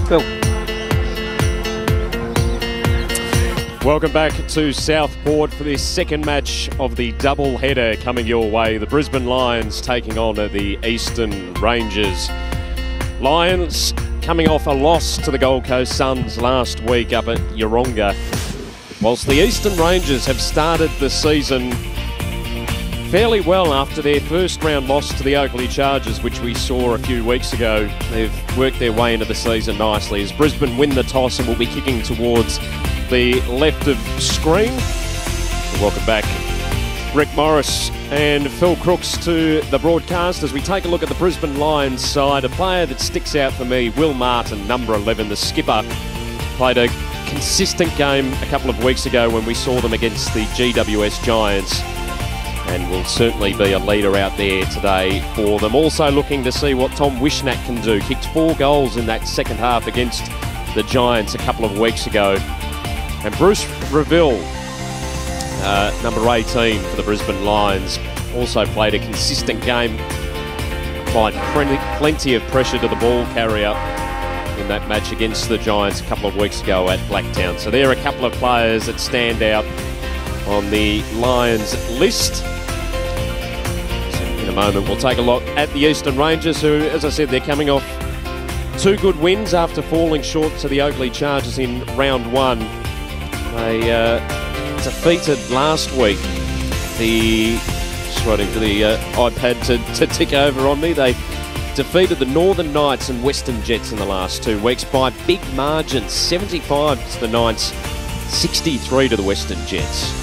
Phil. Welcome back to Southport for this second match of the double header coming your way. The Brisbane Lions taking on the Eastern Rangers. Lions coming off a loss to the Gold Coast Suns last week up at Yeronga, whilst the Eastern Rangers have started the season fairly well after their first round loss to the Oakley Chargers, which we saw a few weeks ago. They've worked their way into the season nicely as Brisbane win the toss and will be kicking towards the left of screen. Welcome back Rick Morris and Phil Crooks to the broadcast as we take a look at the Brisbane Lions side. A player that sticks out for me, Will Martin, number 11, the skipper, played a consistent game a couple of weeks ago when we saw them against the GWS Giants, and will certainly be a leader out there today for them. Also looking to see what Tom Wishnack can do. Kicked 4 goals in that second half against the Giants a couple of weeks ago. And Bruce Reville, number 18 for the Brisbane Lions, also played a consistent game, applied plenty of pressure to the ball carrier in that match against the Giants a couple of weeks ago at Blacktown. So there are a couple of players that stand out on the Lions list. So in a moment we'll take a look at the Eastern Rangers, who, as I said, they're coming off 2 good wins after falling short to the Oakley Chargers in round 1. They defeated last week just waiting for the iPad to tick over on me. They defeated the Northern Knights and Western Jets in the last 2 weeks by big margins, 75 to the Knights, 63 to the Western Jets.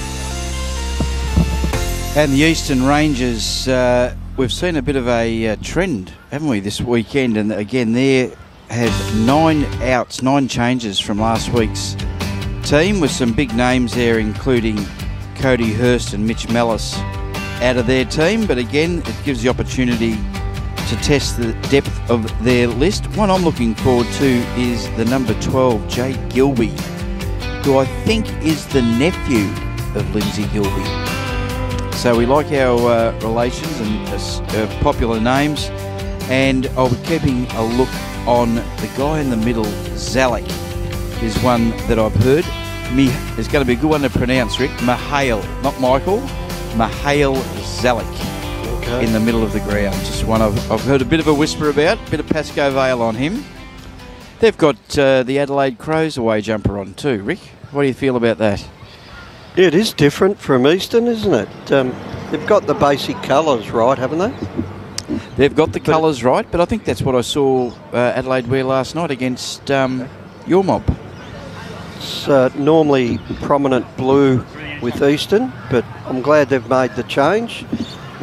And the Eastern Rangers, we've seen a bit of a trend, haven't we, this weekend? And again, they had 9 outs, 9 changes from last week's team, with some big names there, including Cody Hurst and Mitch Mellis out of their team. But again, it gives the opportunity to test the depth of their list. One I'm looking forward to is the number 12, Jay Gilby, who I think is the nephew of Lindsay Gilby. So we like our relations and popular names, and I'll be keeping a look on the guy in the middle, Zalek. Is one that I've heard. It's going to be a good one to pronounce, Rick. Mihail, not Michael. Mihail Zalek, in the middle of the ground. Just one I've heard a bit of a whisper about, a bit of Pascoe Vale on him. They've got the Adelaide Crows away jumper on too, Rick. What do you feel about that? Yeah, it is different from Eastern, isn't it? They've got the basic colours right, haven't they? They've got the colours right, but I think that's what I saw Adelaide wear last night against your mob. It's normally prominent blue with Eastern, but I'm glad they've made the change.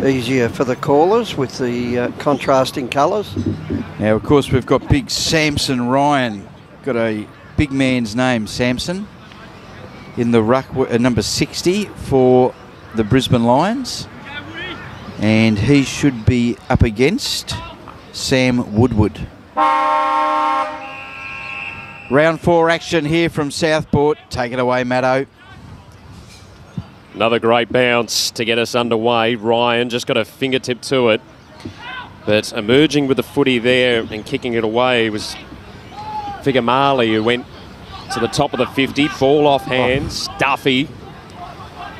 Easier for the callers with the contrasting colours. Now, of course, we've got big Samson Ryan. Got a big man's name, Samson, in the ruck, number 60 for the Brisbane Lions. And he should be up against Sam Woodward. Round 4 action here from Southport. Take it away, Matto. Another great bounce to get us underway. Ryan just got a fingertip to it, but emerging with the footy there and kicking it away was Figamali, who went to the top of the 50. Ball off hands. Duffy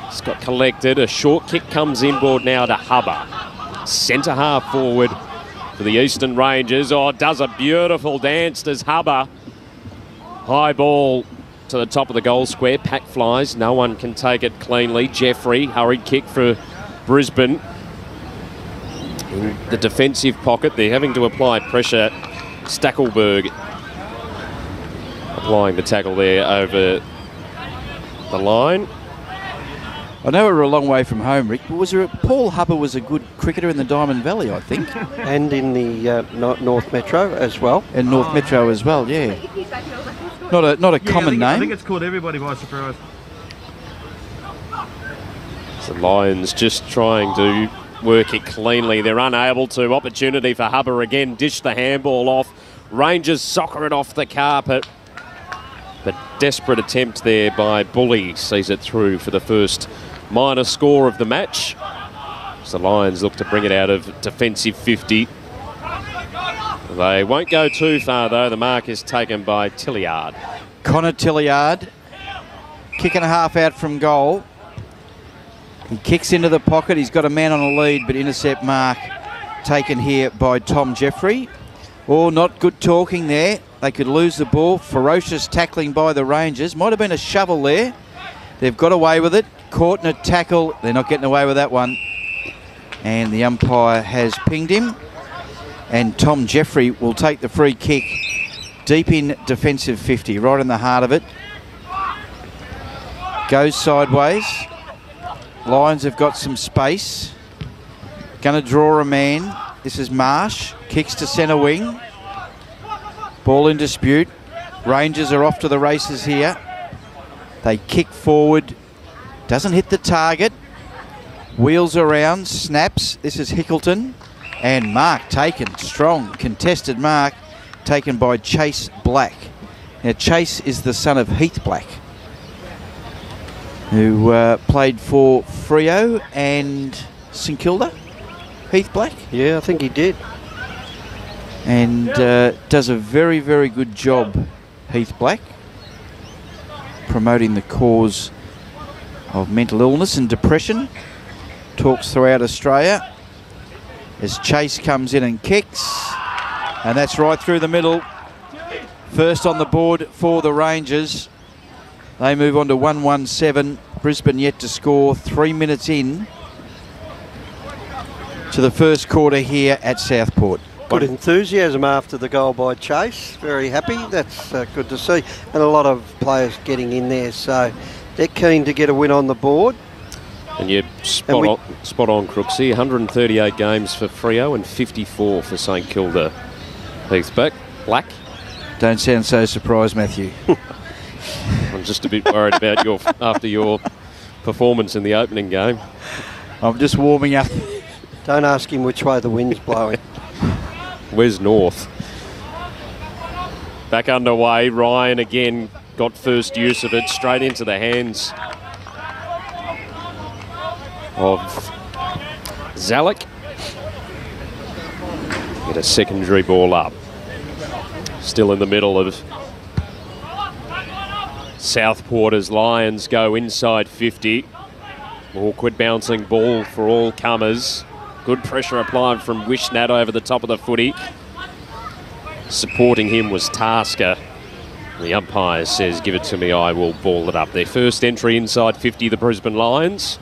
just got collected. A short kick comes inboard now to Hubber. Centre half forward for the Eastern Rangers. Oh, does a beautiful dance, does Hubber. High ball to the top of the goal square. Pack flies. No one can take it cleanly. Jeffrey, hurried kick for Brisbane. In the defensive pocket, they're having to apply pressure. Stackelberg applying the tackle there over the line. I know we're a long way from home, Rick, but Paul Hubber was a good cricketer in the Diamond Valley, I think. And in the North Metro as well. And North Metro as well, yeah. Not a common name. I think it's caught everybody by surprise. The Lions just trying to work it cleanly. They're unable to. Opportunity for Hubber again. Dish the handball off. Rangers soccer it off the carpet. But desperate attempt there by Bully sees it through for the first minor score of the match. So the Lions look to bring it out of defensive 50. They won't go too far, though. The mark is taken by Tilliard. Connor Tilliard, kick and a half out from goal. He kicks into the pocket. He's got a man on a lead, but intercept mark taken here by Tom Jeffrey. Oh, not good talking there. They could lose the ball. Ferocious tackling by the Rangers. Might have been a shovel there. They've got away with it. Caught in a tackle. They're not getting away with that one. And the umpire has pinged him. And Tom Jeffrey will take the free kick deep in defensive 50, right in the heart of it. Goes sideways. Lions have got some space. Going to draw a man. This is Marsh. Kicks to centre wing. Ball in dispute. Rangers are off to the races here. They kick forward. Doesn't hit the target. Wheels around. Snaps. This is Hickleton. And mark taken. Strong contested mark taken by Chase Black. Now Chase is the son of Heath Black, who played for Freo and St Kilda. Heath Black? Yeah, I think he did. And does a very, very good job, Heath Black, promoting the cause of mental illness and depression. Talks throughout Australia. As Chase comes in and kicks, and that's right through the middle. First on the board for the Rangers. They move on to 1-1-7. Brisbane yet to score. 3 minutes in to the first quarter here at Southport. Good enthusiasm after the goal by Chase. Very happy. That's good to see. And a lot of players getting in there, so they're keen to get a win on the board. And you're spot on, Crooksy. 138 games for Freo and 54 for St Kilda. Heath Black. Don't sound so surprised, Matthew. I'm just a bit worried about after your performance in the opening game. I'm just warming up. Don't ask him which way the wind's blowing. Where's North? Back underway. Ryan again got first use of it, straight into the hands of Zalek. Get a secondary ball up. Still in the middle of Southport as Lions go inside 50. Awkward bouncing ball for all comers. Good pressure applied from Wishnat over the top of the footy. Supporting him was Tasker. The umpire says, give it to me, I will ball it up. Their first entry inside 50, the Brisbane Lions.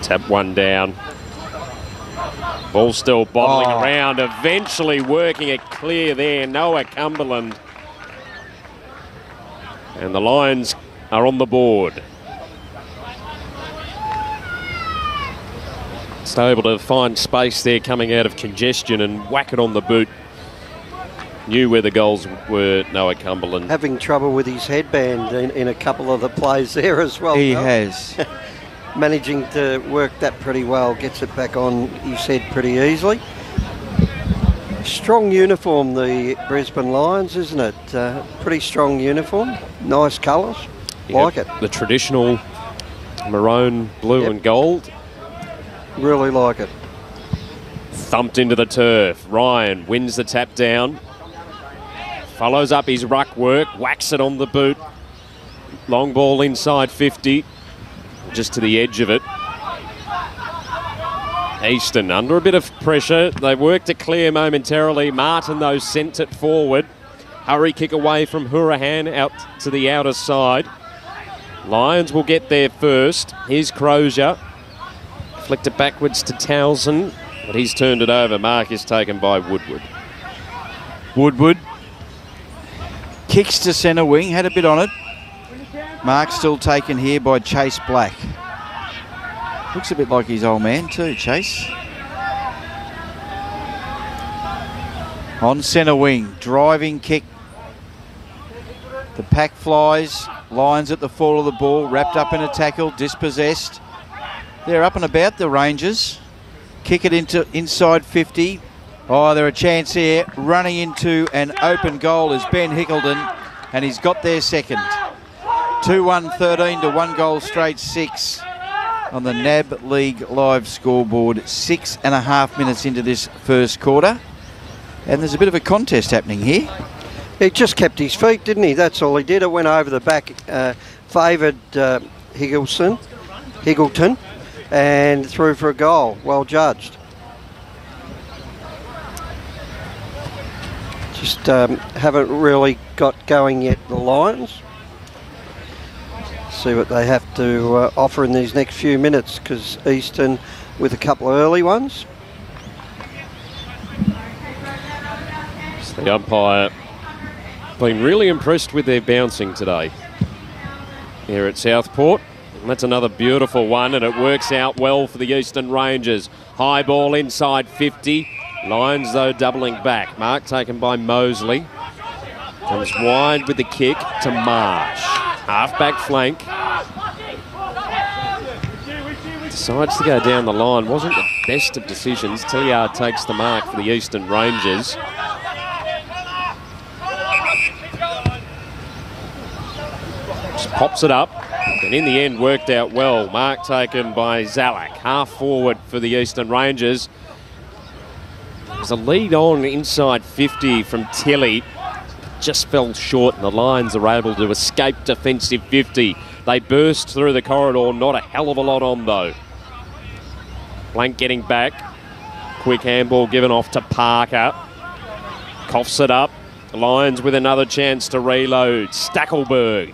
Tap one down. Ball still bottling around, eventually working it clear there. Noah Cumberland. And the Lions are on the board. Still able to find space there coming out of congestion and whack it on the boot. Knew where the goals were, Noah Cumberland. Having trouble with his headband in a couple of the plays there as well. He has. Managing to work that pretty well. Gets it back on his head pretty easily. Strong uniform, the Brisbane Lions, isn't it? Pretty strong uniform. Nice colours. Like it. The traditional maroon, blue and gold. Really like it. Thumped into the turf. Ryan wins the tap down. Follows up his ruck work. Whacks it on the boot. Long ball inside 50. Just to the edge of it. Easton under a bit of pressure. They worked it clear momentarily. Martin, though, sent it forward. Hurry kick away from Hurahan out to the outer side. Lions will get there first. Here's Crozier. Flicked it backwards to Townsend, but he's turned it over. Mark is taken by Woodward. Woodward kicks to centre wing, had a bit on it. Mark still taken here by Chase Black. Looks a bit like his old man too, Chase. On centre wing, driving kick. The pack flies. Lions at the fall of the ball, wrapped up in a tackle, dispossessed. They're up and about, the Rangers. Kick it into inside 50. Oh, they're a chance here. Running into an open goal is Ben Hickleton, and he's got their second. 2-1-13 to 1 goal straight 6. on the NAB League live scoreboard. 6.5 minutes into this first quarter. And there's a bit of a contest happening here. He just kept his feet, didn't he? That's all he did. It went over the back, favoured Higgleton, and threw for a goal. Well judged. Just haven't really got going yet, the Lions. See what they have to offer in these next few minutes, because Eastern with a couple of early ones. The umpire been really impressed with their bouncing today here at Southport. And that's another beautiful one, and it works out well for the Eastern Rangers. High ball inside 50. Lions, though, doubling back. Mark taken by Mosley. Comes wide with the kick to Marsh. Half-back flank. Decides to go down the line. Wasn't the best of decisions. Tilliard takes the mark for the Eastern Rangers. Just pops it up. And in the end, worked out well. Mark taken by Zalak. Half forward for the Eastern Rangers. There's a lead on inside 50 from Tilly. Just fell short, and the Lions are able to escape defensive 50. They burst through the corridor. Not a hell of a lot on, though. Blank getting back. Quick handball given off to Parker. Coughs it up. The Lions with another chance to reload. Stackelberg.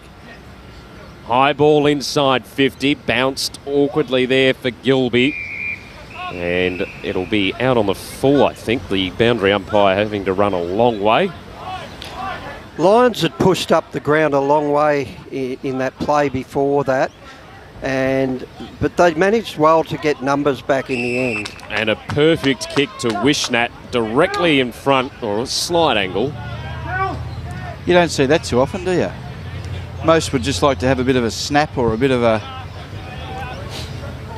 High ball inside 50. Bounced awkwardly there for Gilby. And it'll be out on the full, I think. The boundary umpire having to run a long way. Lions had pushed up the ground a long way in that play before that, but they managed well to get numbers back in the end. And a perfect kick to Wishnat directly in front, or a slight angle. You don't see that too often, do you? Most would just like to have a bit of a snap or a bit of a...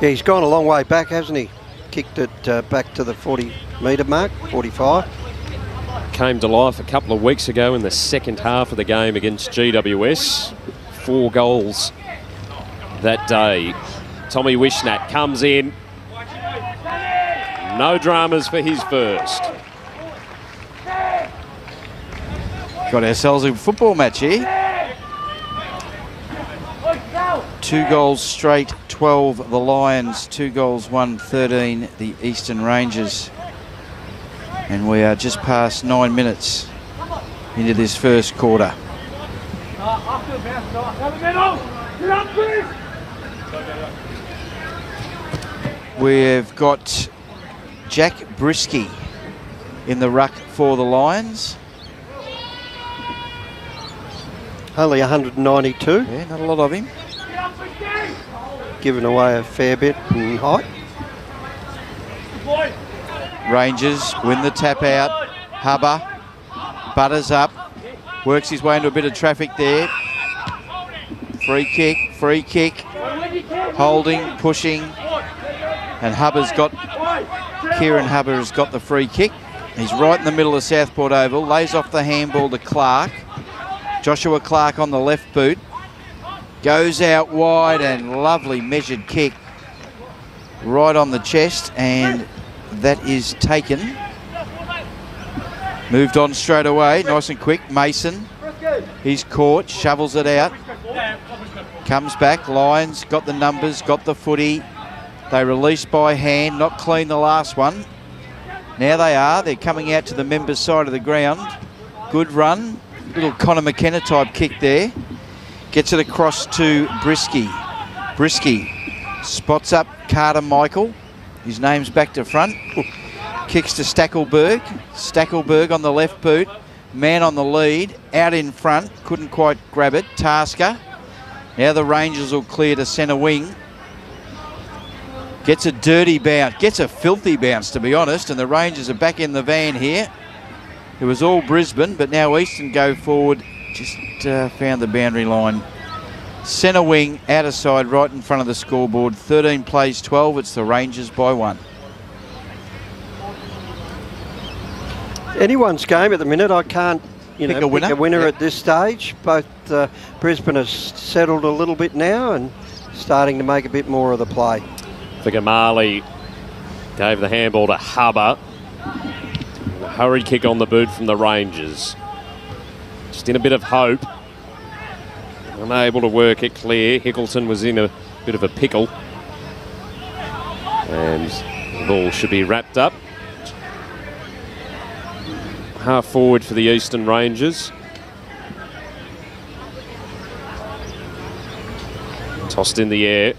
Yeah, he's gone a long way back, hasn't he? Kicked it back to the 40-metre mark, 45. Came to life a couple of weeks ago in the second half of the game against GWS. 4 goals that day. Tommy Wishnat comes in. No dramas for his first. Got ourselves a football match here. 2 goals straight, 12 the Lions, 2 goals, 1, 13 the Eastern Rangers. And we are just past 9 minutes into this first quarter. We've got Jack Brisky in the ruck for the Lions. Only 192. Yeah, not a lot of him. Given away a fair bit in height. Rangers win the tap out. Hubber butters up. Works his way into a bit of traffic there. Free kick. Holding, pushing. And Kieran Hubber has got the free kick. He's right in the middle of Southport Oval. Lays off the handball to Clark. Joshua Clark on the left boot. Goes out wide, and lovely measured kick right on the chest, and that is taken. Moved on straight away, nice and quick. Mason, he's caught, shovels it out. Comes back, Lions got the numbers, got the footy. They released by hand, not clean the last one. Now they're coming out to the members' side of the ground. Good run, little Connor McKenna type kick there. Gets it across to Brisky. Brisky spots up Carter Michael. His name's back to front. Kicks to Stackelberg. Stackelberg on the left boot. Man on the lead. Out in front. Couldn't quite grab it. Tasker. Now the Rangers will clear to centre wing. Gets a dirty bounce. Gets a filthy bounce, to be honest. And the Rangers are back in the van here. It was all Brisbane, but now Eastern go forward. Just found the boundary line. Centre wing, outer side, right in front of the scoreboard. 13 plays 12. It's the Rangers by 1. Anyone's game at the minute. I can't pick a winner yep. at this stage. Both Brisbane has settled a little bit now and starting to make a bit more of the play. Figamali gave the handball to Hubber. A hurry kick on the boot from the Rangers. Just in a bit of hope. Unable to work it clear. Hickleton was in a bit of a pickle. And the ball should be wrapped up. Half forward for the Eastern Rangers. Tossed in the air.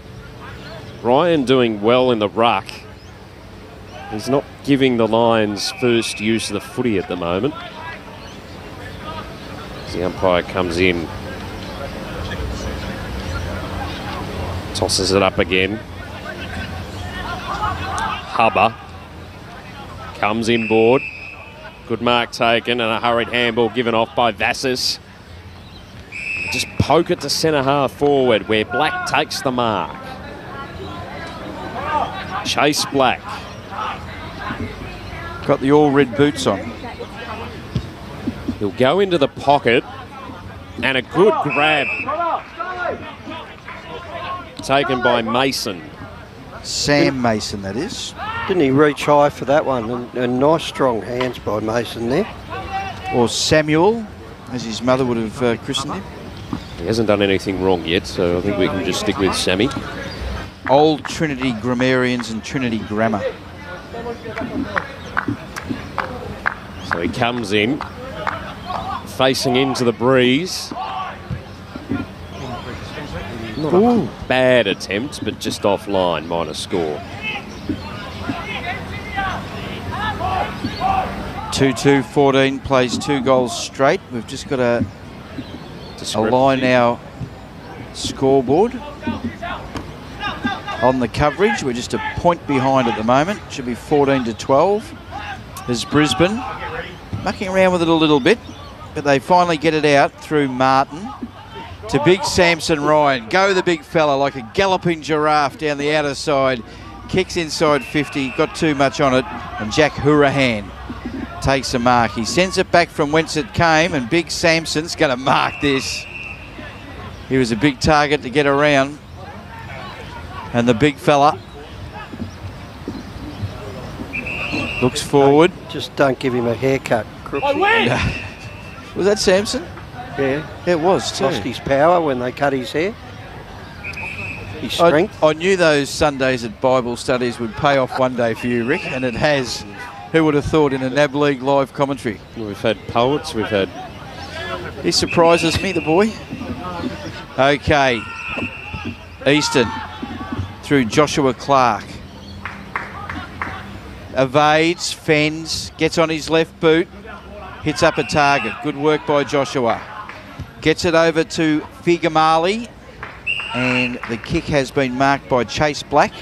Ryan doing well in the ruck. He's not giving the Lions first use of the footy at the moment. As the umpire comes in. Tosses it up again. Hubber comes inboard. Good mark taken and a hurried handball given off by Vassis. Just poke it to centre half forward where Black takes the mark. Chase Black. Got the all red boots on. He'll go into the pocket and a good grab taken by Mason. Sam Mason, that is. Didn't he reach high for that one? And nice strong hands by Mason there. Or Samuel, as his mother would have christened him. He hasn't done anything wrong yet, so I think we can just stick with Sammy. Old Trinity grammarians and Trinity grammar. So he comes in, facing into the breeze. Not a bad attempt, but just offline, minor score. 2-2-14 plays 2 goals straight. We've just got to align our scoreboard on the coverage. We're just a point behind at the moment. Should be 14-12. There's Brisbane mucking around with it a little bit, but they finally get it out through Martin to big Samson Ryan. Go the big fella like a galloping giraffe down the outer side. Kicks inside 50, got too much on it, and Jack Hurahan takes a mark. He sends it back from whence it came, and big Samson's going to mark this. He was a big target to get around. And the big fella looks forward. Just don't give him a haircut, Crooksy. Was that Samson? Yeah. It was too. Lost his power when they cut his hair. His strength. I knew those Sundays at Bible studies would pay off one day for you, Rick, and it has. Who would have thought in a NAB League live commentary? We've had poets, we've had... He surprises me, the boy. Okay. Easton through Joshua Clark. Evades, fends, gets on his left boot, hits up a target. Good work by Joshua. Gets it over to Figamali, and the kick has been marked by Chase Black.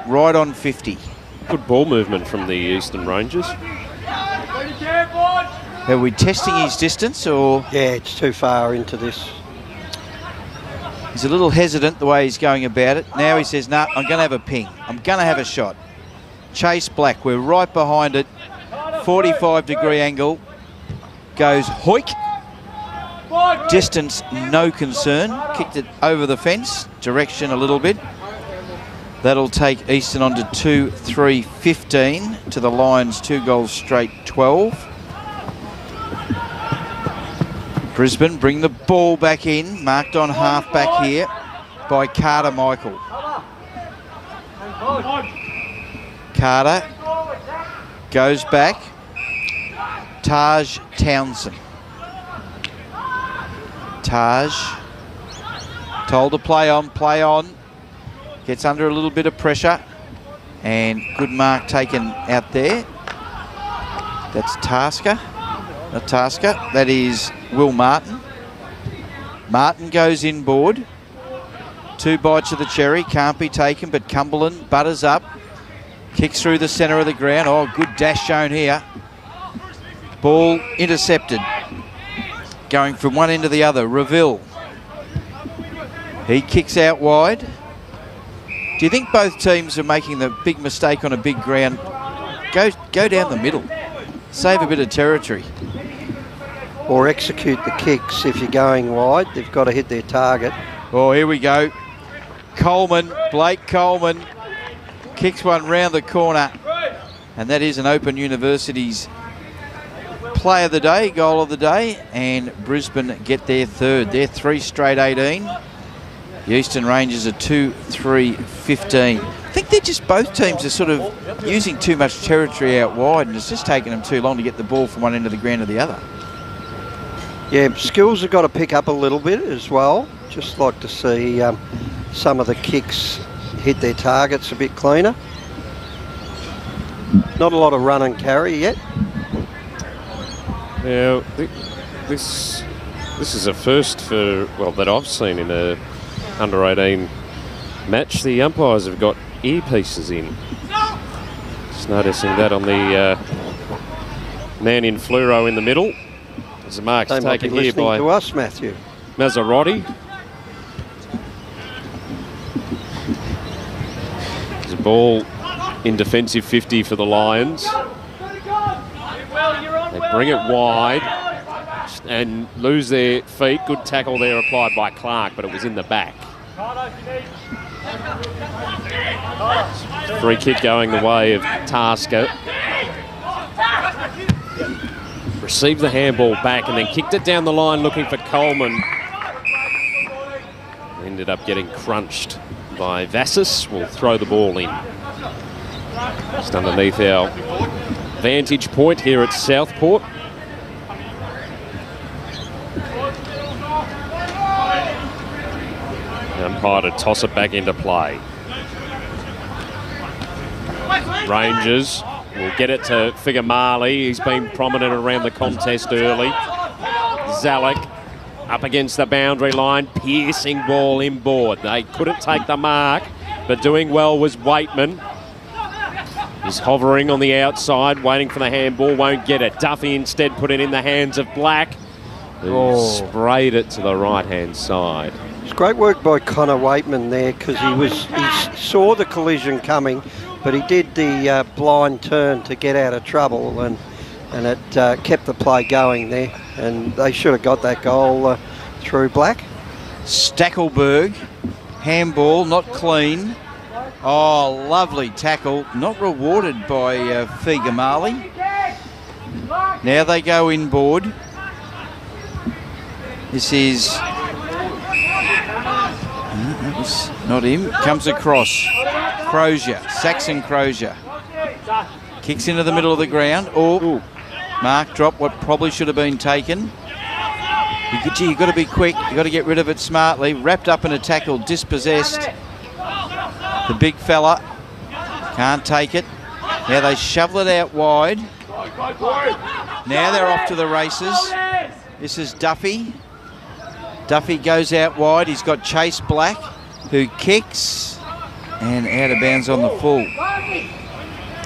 Right on 50. Good ball movement from the Eastern Rangers. Are we testing his distance, or...? Yeah, it's too far into this. He's a little hesitant the way he's going about it. Now he says, nah, I'm going to have a ping. I'm going to have a shot. Chase Black, we're right behind it. 45-degree angle. Goes hoik. Distance, no concern. Kicked it over the fence. Direction a little bit. That'll take Eastern on to 2-3-15 to the Lions 2 goals straight 12. Brisbane bring the ball back in, marked on half back here by Carter Michael. Carter goes back. Taj Townsend. Taj told to play on. Gets under a little bit of pressure. And good mark taken out there. That's Tasker. Not Tasker. That is Will Martin. Martin goes inboard. 2 bites of the cherry. Can't be taken, but Cumberland butters up. Kicks through the centre of the ground. Oh, good dash shown here. Ball intercepted. Going from one end to the other. Reville. He kicks out wide. Do you think both teams are making the big mistake on a big ground? Go down the middle. Save a bit of territory. Or execute the kicks if you're going wide. They've got to hit their target. Oh, here we go. Coleman, Blake Coleman Kicks one round the corner. And that is an Open University's play of the day, goal of the day. And Brisbane get their third. They're 3 straight 18. The Eastern Rangers are 2-3-15. I think they're just, both teams are sort of using too much territory out wide, and it's just taking them too long to get the ball from one end of the ground to the other. Yeah, skills have got to pick up a little bit as well. Just like to see some of the kicks hit their targets a bit cleaner. Not a lot of run and carry yet. Yeah, this is a first for, well, that I've seen in a under-18 match. The umpires have got earpieces in. Just noticing that on the man in fluoro in the middle. As the mark's taken here by to us, Matthew. Mazzarotti. There's a ball in defensive 50 for the Lions. They bring it wide and lose their feet. Good tackle there applied by Clark, but it was in the back. Free kick going the way of Tasker. Received the handball back and then kicked it down the line looking for Coleman. Ended up getting crunched by Vassis. Will throw the ball in. Just underneath our vantage point here at Southport. Umpire to toss it back into play. Rangers will get it to Figamali. He's been prominent around the contest early. Zalek up against the boundary line. Piercing ball inboard. They couldn't take the mark, but doing well was Waitman. He's hovering on the outside, waiting for the handball. Won't get it. Duffy instead put it in the hands of Black, who sprayed it to the right-hand side. It's great work by Connor Waitman there, because he saw the collision coming, but he did the blind turn to get out of trouble, and it kept the play going there, and they should have got that goal through Black. Stackelberg, handball, not clean. Oh, lovely tackle, not rewarded by Figamali. Now they go inboard. This is... that was not him. Comes across. Crozier, Saxon Crozier. Kicks into the middle of the ground. Oh, mark drop, what probably should have been taken. You've got to be quick. You've got to get rid of it smartly. Wrapped up in a tackle, dispossessed. The big fella can't take it. Now they shovel it out wide. Now they're off to the races. This is Duffy. Duffy goes out wide. He's got Chase Black, who kicks and out of bounds on the full.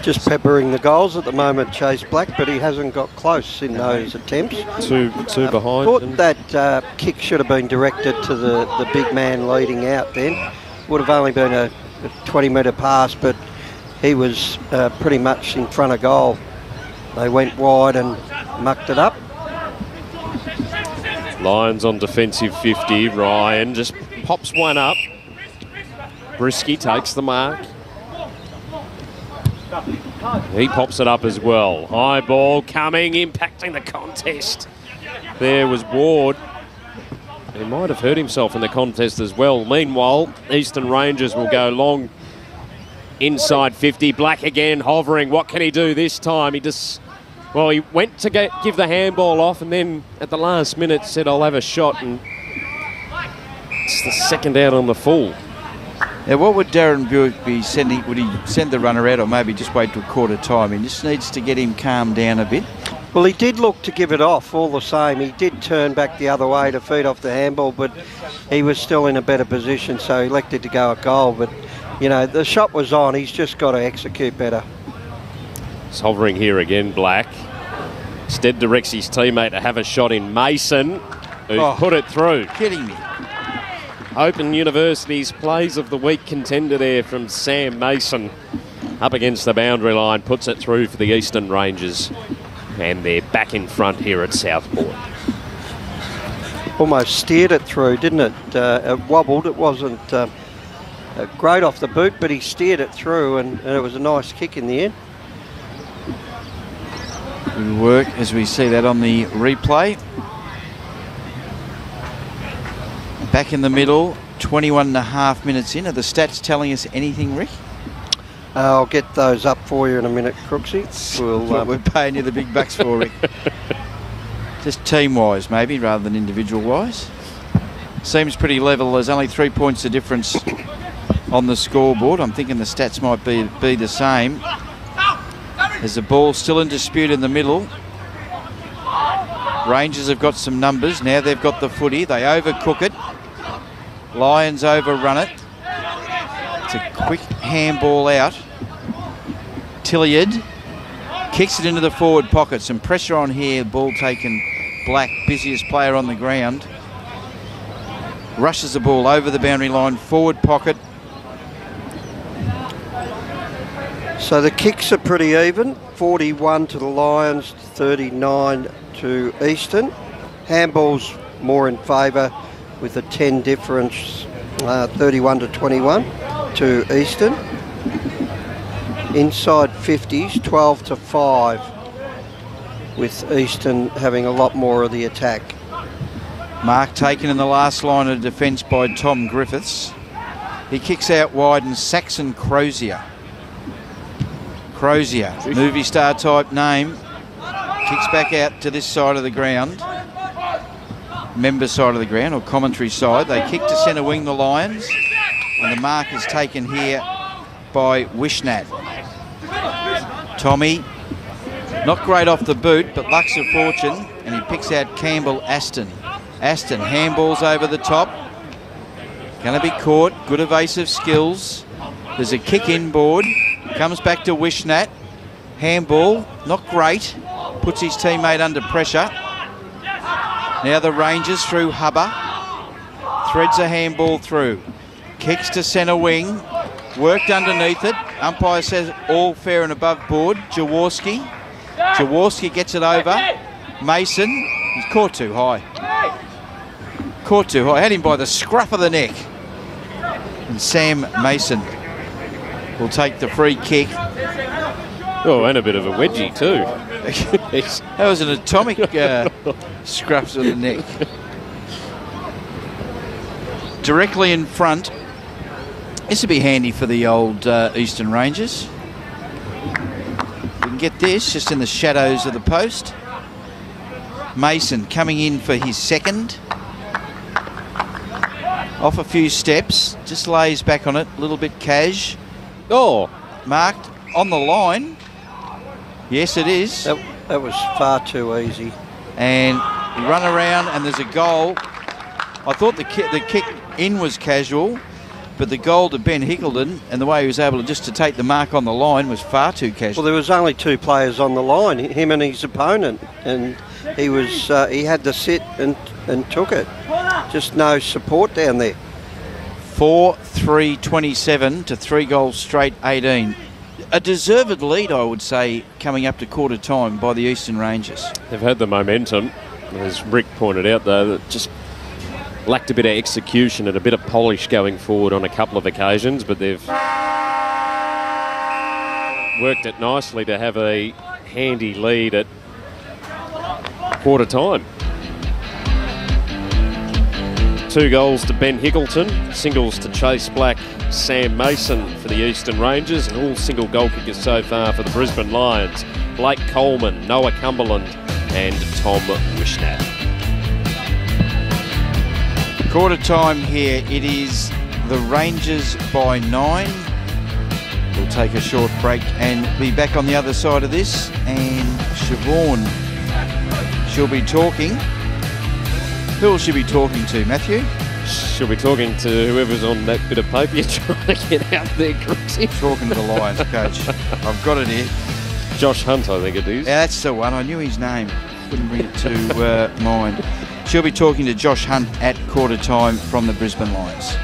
Just peppering the goals at the moment, Chase Black, but he hasn't got close in those attempts. Two behind. Thought that kick should have been directed to the big man leading out then. Would have only been a 20-metre pass, but he was pretty much in front of goal. They went wide and mucked it up. Lions on defensive 50. Ryan just pops one up. Brisky takes the mark. He pops it up as well. High ball coming, impacting the contest. There was Ward. He might have hurt himself in the contest as well. Meanwhile, Eastern Rangers will go long inside 50. Black again hovering. What can he do this time? He just... Well, he went to give the handball off, and then at the last minute said, I'll have a shot, and it's the second out on the full. Now, what would Darren Buick be sending? Would he send the runner out, or maybe just wait till quarter time? He just needs to get him calmed down a bit. Well, he did look to give it off all the same. He did turn back the other way to feed off the handball, but he was still in a better position, so he elected to go at goal. But, you know, the shot was on. He's just got to execute better. He's hovering here again, Black. Instead directs his teammate to have a shot in Mason, who put it through. Kidding me. Open University's Plays of the Week contender there from Sam Mason. Up against the boundary line, puts it through for the Eastern Rangers. And they're back in front here at Southport. Almost steered it through, didn't it? It wobbled. It wasn't great off the boot, but he steered it through, and it was a nice kick in the end. Good work as we see that on the replay. Back in the middle, 21.5 minutes in. Are the stats telling us anything, Rick? I'll get those up for you in a minute, Crooksy. We're paying you the big bucks for, Rick. Just team-wise, maybe, rather than individual-wise. Seems pretty level. There's only 3 points of difference on the scoreboard. I'm thinking the stats might be the same. There's the ball still in dispute in the middle. Rangers have got some numbers. Now they've got the footy. They overcook it. Lions overrun it. It's a quick handball out. Tilliard kicks it into the forward pocket. Some pressure on here. Ball taken. Black, busiest player on the ground. Rushes the ball over the boundary line. Forward pocket. So the kicks are pretty even. 41 to the Lions, 39 to Eastern. Handball's more in favour with a 10 difference, 31 to 21 to Eastern. Inside 50s, 12 to 5, with Eastern having a lot more of the attack. Mark taken in the last line of defence by Tom Griffiths. He kicks out wide and Saxon Crozier. Crozier, movie star type name, kicks back out to this side of the ground. Member side of the ground, or commentary side. They kick to centre wing, the Lions, and the mark is taken here by Wishnat. Tommy, not great off the boot, but luck's of fortune, and he picks out Campbell Aston. Aston handballs over the top. Going to be caught. Good evasive skills. There's a kick inboard. Comes back to Wishnat. Handball, not great. Puts his teammate under pressure. Now the Rangers through Hubber. Threads a handball through. Kicks to centre wing. Worked underneath it. Umpire says all fair and above board. Jaworski. Jaworski gets it over. Mason. He's caught too high. Caught too high. Had him by the scruff of the neck. And Sam Mason will take the free kick. Oh, and a bit of a wedgie too. That was an atomic scruff of the neck. Directly in front. This would be handy for the old Eastern Rangers. We can get this just in the shadows of the post. Mason coming in for his second. Off a few steps, just lays back on it, a little bit cash. Oh, marked on the line. Yes, it is. That was far too easy. And run around, and there's a goal. I thought the kick in was casual, but the goal to Ben Hickleton and the way he was able to take the mark on the line was far too casual. Well, there was only two players on the line, him and his opponent, and he had to sit and took it. Just no support down there. 4-3-27 to 3 goals straight 18. A deserved lead, I would say, coming up to quarter time by the Eastern Rangers. They've had the momentum. As Rick pointed out, though, that just lacked a bit of execution and a bit of polish going forward on a couple of occasions, but they've worked it nicely to have a handy lead at quarter time. 2 goals to Ben Hickleton, singles to Chase Black, Sam Mason for the Eastern Rangers, and all single goal kickers so far for the Brisbane Lions. Blake Coleman, Noah Cumberland and Tom Wishnat. Quarter time here. It is the Rangers by 9. We'll take a short break and be back on the other side of this. And Siobhan, she'll be talking. Who will she be talking to, Matthew? She'll be talking to whoever's on that bit of paper you're trying to get out there, Chrissy. Talking to the Lions coach. I've got it here. Josh Hunt, I think it is. Yeah, that's the one. I knew his name. Couldn't bring it to mind. She'll be talking to Josh Hunt at quarter time from the Brisbane Lions.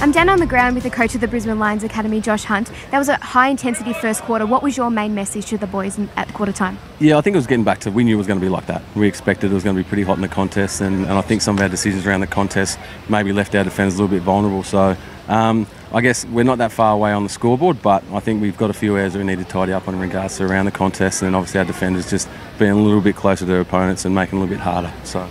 I'm down on the ground with the coach of the Brisbane Lions Academy, Josh Hunt. That was a high-intensity first quarter. What was your main message to the boys at quarter time? Yeah, I think it was getting back to, we knew it was going to be like that. We expected it was going to be pretty hot in the contest, and I think some of our decisions around the contest maybe left our defenders a little bit vulnerable. So I guess we're not that far away on the scoreboard, but I think we've got a few areas that we need to tidy up on in regards to around the contest, and obviously our defenders just being a little bit closer to their opponents and making it a little bit harder. So.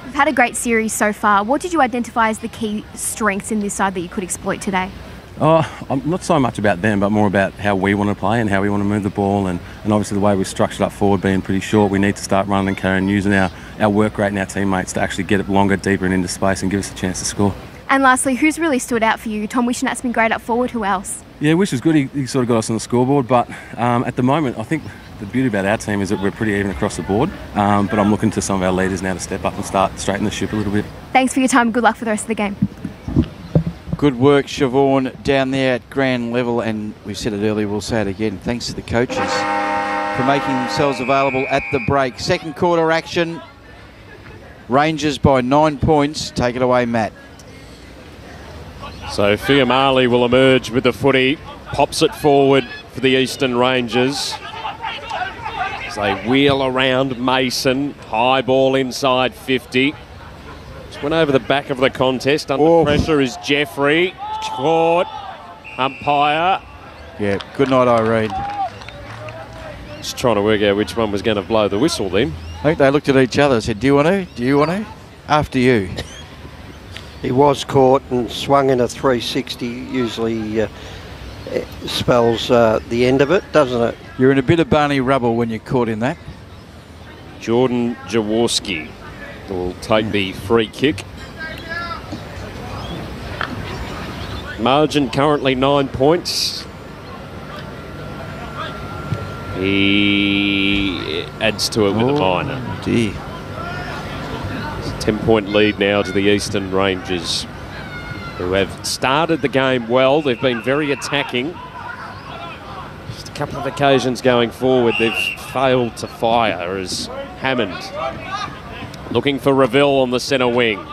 You've had a great series so far. What did you identify as the key strengths in this side that you could exploit today? Not so much about them, but more about how we want to play and how we want to move the ball, and obviously the way we've structured up forward being pretty short. We need to start running and carrying, using our work rate and our teammates to actually get it longer, deeper and into space and give us a chance to score. And lastly, who's really stood out for you? Tom Wishnat's been great up forward. Who else? Yeah, Wish is good. He sort of got us on the scoreboard, but at the moment I think the beauty about our team is that we're pretty even across the board, but I'm looking to some of our leaders now to step up and start straighten the ship a little bit. Thanks for your time. Good luck for the rest of the game. Good work, Siobhan, down there at grand level, and we said it earlier, we'll say it again. Thanks to the coaches for making themselves available at the break. Second quarter action. Rangers by 9 points. Take it away, Matt. So Fiamali will emerge with the footy, pops it forward for the Eastern Rangers. As they wheel around Mason, high ball inside 50. Just went over the back of the contest. Under pressure is Jeffrey. Caught. Umpire. Yeah, good night, Irene. Just trying to work out which one was going to blow the whistle then. I think they looked at each other and said, do you want to? Do you want to? After you. He was caught and swung in a 360. Usually spells the end of it, doesn't it? You're in a bit of Barney rubble when you're caught in that. Jordan Jaworski will take the free kick. Margin currently 9 points. He adds to it with a minor. Dear. 10-point lead now to the Eastern Rangers, who have started the game well. They've been very attacking. Just a couple of occasions going forward, they've failed to fire as Hammond looking for Reville on the centre wing.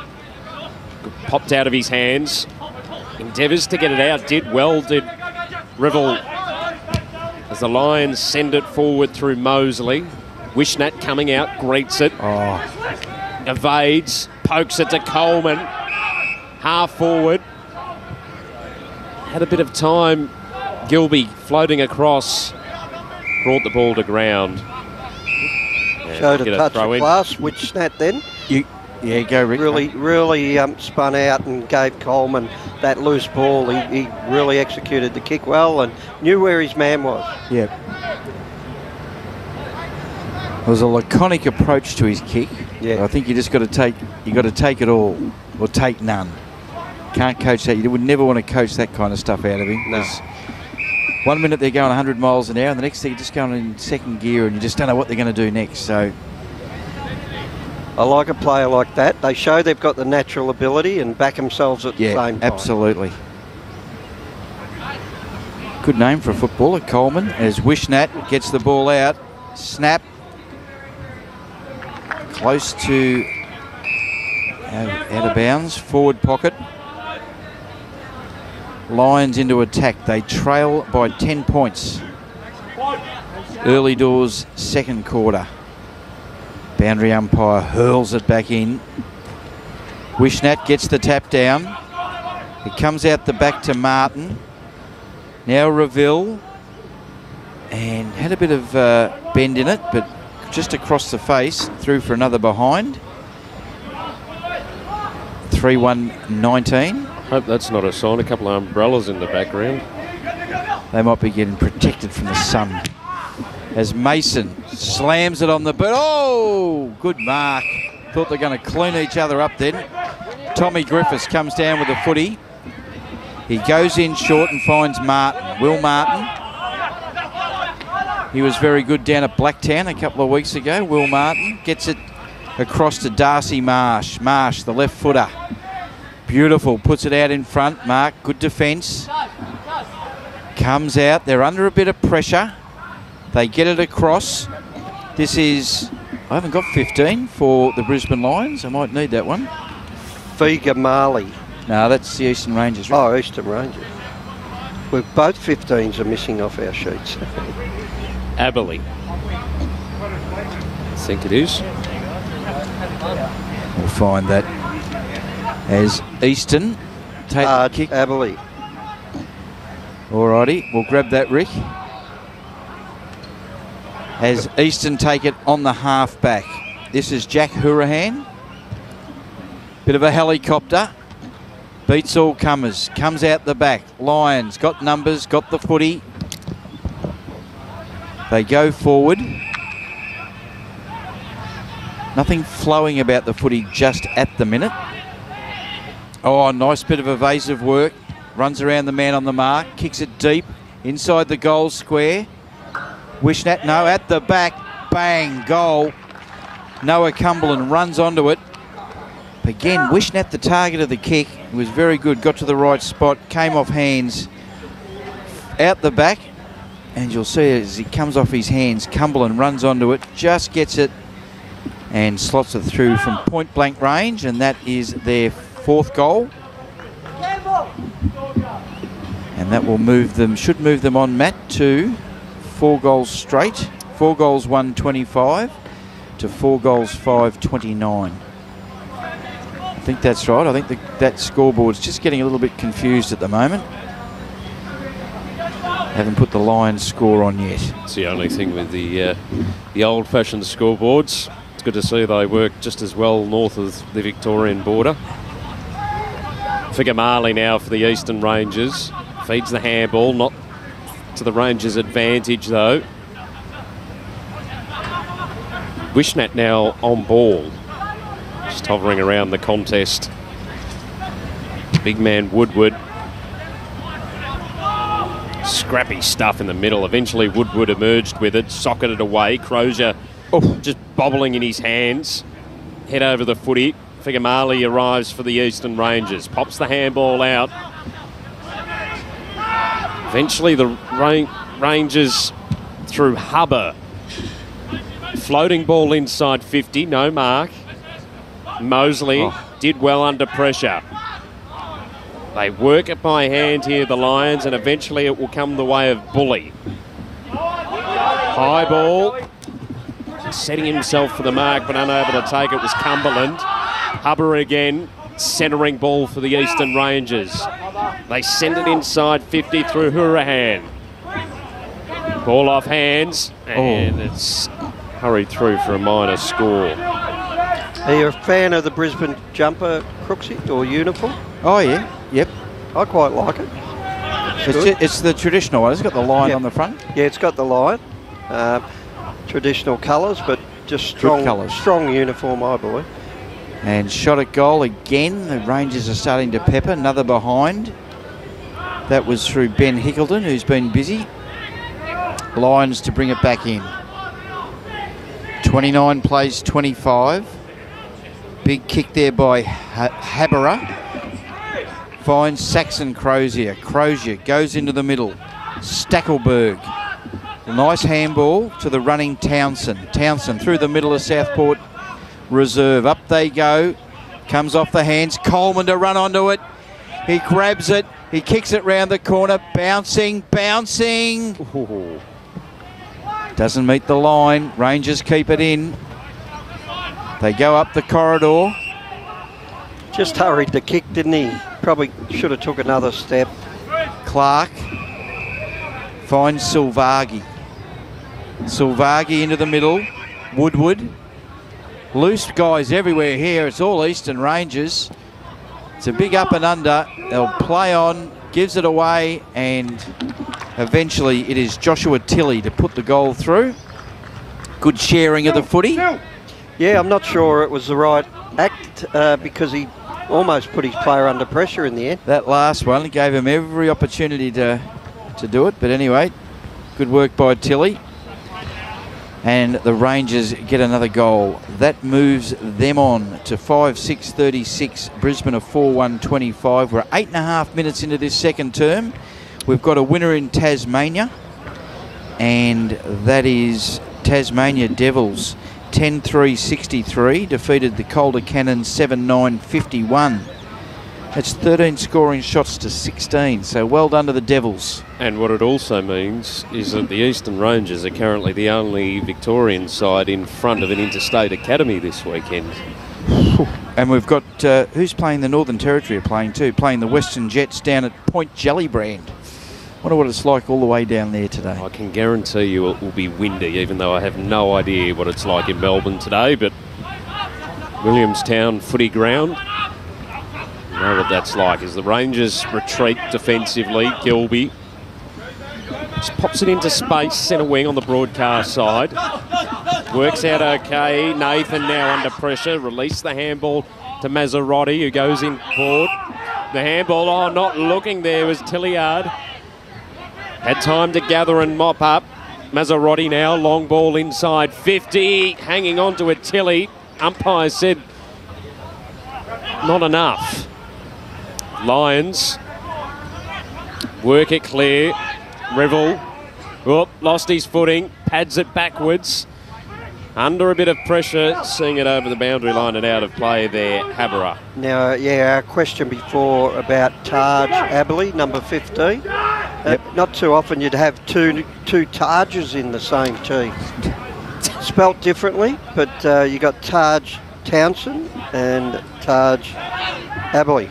Popped out of his hands. Endeavours to get it out. Did well, did Reville, as the Lions send it forward through Mosley. Wishnat coming out, greets it. Evades, pokes it to Coleman. Half forward. Had a bit of time. Gilby floating across. Brought the ball to ground. Showed a touch of class, Wishnat then. Yeah, go Rick. Really spun out and gave Coleman that loose ball. He really executed the kick well and knew where his man was. Yeah. It was a laconic approach to his kick. Yeah. I think you just got to take it all or take none. Can't coach that. You would never want to coach that kind of stuff out of him. No. 1 minute they're going 100 miles an hour, and the next thing you're just going in second gear, and you just don't know what they're going to do next. So I like a player like that. They show they've got the natural ability and back themselves at the same time. Absolutely. Good name for a footballer, Coleman, as Wishnat gets the ball out. Snap. Close to out of bounds. Forward pocket. Lions into attack. They trail by 10 points. Early doors, second quarter. Boundary umpire hurls it back in. Wishnat gets the tap down. It comes out the back to Martin. Now Reville. And had a bit of bend in it, but just across the face. Through for another behind. 3-1-19. Hope that's not a sign. A couple of umbrellas in the background. They might be getting protected from the sun. As Mason slams it on the boot. Oh, good mark. Thought they're going to clean each other up then. Tommy Griffiths comes down with the footy. He goes in short and finds Martin. Will Martin. He was very good down at Blacktown a couple of weeks ago. Will Martin gets it across to Darcy Marsh. Marsh, the left footer. Beautiful. Puts it out in front. Mark, good defence. Comes out. They're under a bit of pressure. They get it across. This is, I haven't got 15 for the Brisbane Lions. I might need that one. Figa Marley. No, that's the Eastern Rangers. Right? Oh, Eastern Rangers. We've both 15s are missing off our sheets. Aberley. I think it is. We'll find that as Easton take the kick. Aberley. Alrighty, we'll grab that, Rick. As Easton take it on the half back. This is Jack Hurahan. Bit of a helicopter. Beats all comers. Comes out the back. Lions got numbers, got the footy. They go forward. Nothing flowing about the footy just at the minute. Oh, nice bit of evasive work. Runs around the man on the mark. Kicks it deep inside the goal square. Wishnat, no, at the back. Bang, goal. Noah Cumberland runs onto it. Again, Wishnat the target of the kick. It was very good. Got to the right spot. Came off hands. Out the back. And you'll see as he comes off his hands, Cumberland runs onto it. Just gets it and slots it through from point blank range. And that is their fourth goal. And that will move them, should move them on, Matt, to 4 goals straight. 4 goals, 125 to 4 goals, 529. I think that's right. I think that scoreboard's just getting a little bit confused at the moment. Haven't put the Lions score on yet. It's the only thing with the old-fashioned scoreboards. It's good to see they work just as well north of the Victorian border. Figure Marley now for the Eastern Rangers. Feeds the handball, not to the Rangers' advantage though. Wishnat now on ball. Just hovering around the contest. Big man Woodward scrappy stuff in the middle. Eventually Woodward emerged with it, socketed away. Crozier just bobbling in his hands. Head over the footy. Figamali arrives for the Eastern Rangers. Pops the handball out. Eventually the Rangers through Hubber. Floating ball inside 50, no mark. Mosley did well under pressure. They work it by hand here, the Lions, and eventually it will come the way of Bully. High ball. Setting himself for the mark, but unable to take it was Cumberland. Hubber again, centering ball for the Eastern Rangers. They send it inside 50 through Hurahan. Ball off hands, and it's hurried through for a minor score. Are you a fan of the Brisbane jumper, Crooksy, or uniform? Oh, yeah. Yep. I quite like it. It's the traditional one. It's got the lion on the front. Yeah, it's got the lion. Traditional colours, but just strong colours. Strong uniform, I believe. And shot at goal again. The Rangers are starting to pepper. Another behind. That was through Ben Hickleton, who's been busy. Lions to bring it back in. 29 plays 25. Big kick there by Habera. Finds Saxon Crozier. Crozier goes into the middle. Stackelberg. A nice handball to the running Townsend. Townsend through the middle of Southport reserve. Up they go. Comes off the hands. Coleman to run onto it. He grabs it. He kicks it round the corner. Bouncing. Ooh. Doesn't meet the line. Rangers keep it in. They go up the corridor. Just hurried to kick, didn't he? Probably should have took another step. Clark finds Silvaghi. Silvaghi into the middle. Woodward. Loose guys everywhere here. It's all Eastern Rangers. It's a big up and under. They'll play on. Gives it away, and eventually it is Joshua Tilley to put the goal through. Good sharing of the footy. Yeah, I'm not sure it was the right act because he almost put his player under pressure in the end. That last one gave him every opportunity to do it. But anyway, good work by Tilley. And the Rangers get another goal. That moves them on to 5-6-36. Brisbane are 4-1-25. We're 8.5 minutes into this second term. We've got a winner in Tasmania. And that is Tasmania Devils. 10-3-63. Defeated the Calder Cannons 7-9-51. That's 13 scoring shots to 16, so well done to the Devils. And what it also means is that the Eastern Rangers are currently the only Victorian side in front of an interstate academy this weekend. And we've got, who's playing the Northern Territory are playing too, playing the Western Jets down at Point Gellibrand. Wonder what it's like all the way down there today. I can guarantee you it will be windy, even though I have no idea what it's like in Melbourne today, but Williamstown footy ground. Know what that's like as the Rangers retreat defensively. Gilby just pops it into space, centre wing on the broadcast side. Works out okay. Nathan now under pressure. Release the handball to Mazzarotti, who goes in forward. The handball, not looking there was Tilliard. Had time to gather and mop up. Mazzarotti now, long ball inside 50. Hanging on to it, Tilly. Umpire said not enough. Lions work it clear. Revel lost his footing, pads it backwards. Under a bit of pressure, seeing it over the boundary line and out of play there, Habera. Now, our question before about Taj Aberley, number 15. Not too often you'd have two Tajes in the same team. Spelt differently, but you got Taj Townsend and Taj Aberley.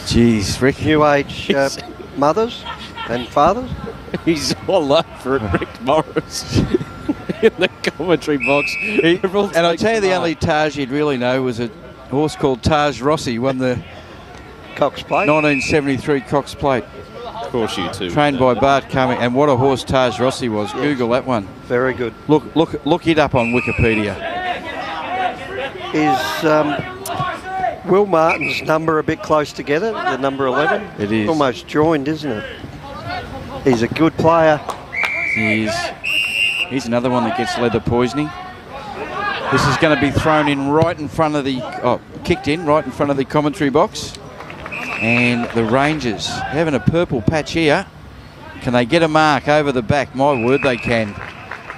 Jeez, Rick. New age mothers and fathers. He's all over it, Rick Morris. In the commentary box. And I'll tell you, the only Taj you'd really know was a horse called Taj Rossi, won the Cox Plate. 1973 Cox Plate. Of course you too. Trained by Bart Cumming, and what a horse Taj Rossi was. Yes. Google that one. Very good. Look it up on Wikipedia. Is Will Martin's number a bit close together, the number 11? It is. Almost joined, isn't it? He's a good player. He's another one that gets leather poisoning. This is going to be thrown in right in front of the... kicked in right in front of the commentary box. And the Rangers having a purple patch here. Can they get a mark over the back? My word, they can.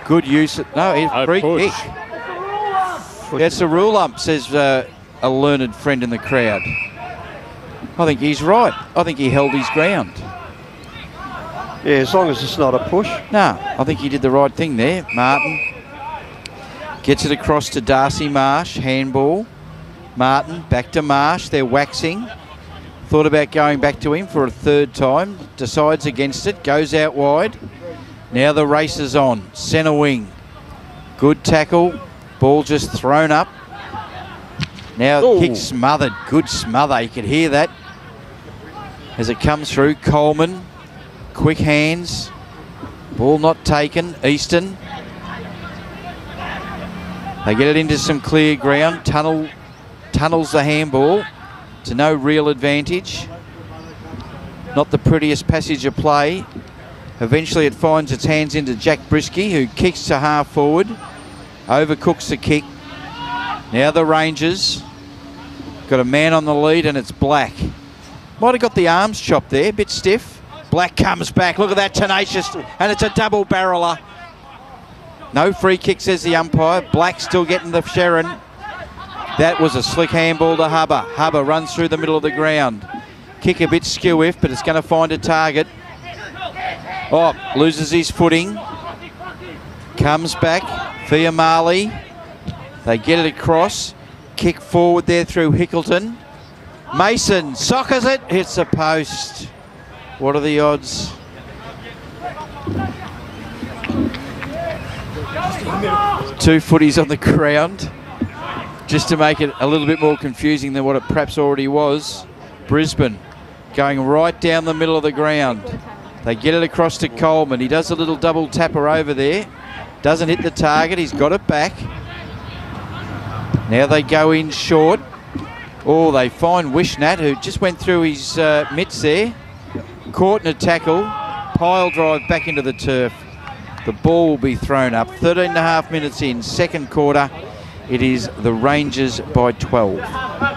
Good use. No, it's free kick. That's a rule ump, says a learned friend in the crowd. I think he's right. I think he held his ground. Yeah, as long as it's not a push. No, I think he did the right thing there. Martin gets it across to Darcy Marsh. Handball. Martin back to Marsh. They're waxing. Thought about going back to him for a third time. Decides against it. Goes out wide. Now the race is on. Centre wing. Good tackle. Ball just thrown up. Now kick smothered. Good smother. You could hear that as it comes through. Coleman. Quick hands. Ball not taken. Easton. They get it into some clear ground. Tunnels the handball to no real advantage. Not the prettiest passage of play. Eventually it finds its hands into Jack Brisky, who kicks to half forward. Overcooks the kick. Now the Rangers. Got a man on the lead and it's Black. Might have got the arms chopped there, a bit stiff. Black comes back. Look at that, tenacious. And it's a double barreler. No free kick, says the umpire. Black still getting the Sharon. That was a slick handball to Hubber. Hubber runs through the middle of the ground. Kick a bit skew-if, but it's going to find a target. Oh, loses his footing. Comes back. Fiamali. They get it across. Kick forward there through Hickleton. Mason soccers it. Hits the post. What are the odds? Two footies on the ground. Just to make it a little bit more confusing than what it perhaps already was. Brisbane going right down the middle of the ground. They get it across to Coleman. He does a little double tapper over there. Doesn't hit the target. He's got it back. Now they go in short. Oh, they find Wishnat, who just went through his mitts there. Caught in a tackle. Pile drive back into the turf. The ball will be thrown up. 13 and a half minutes in, second quarter. It is the Rangers by 12.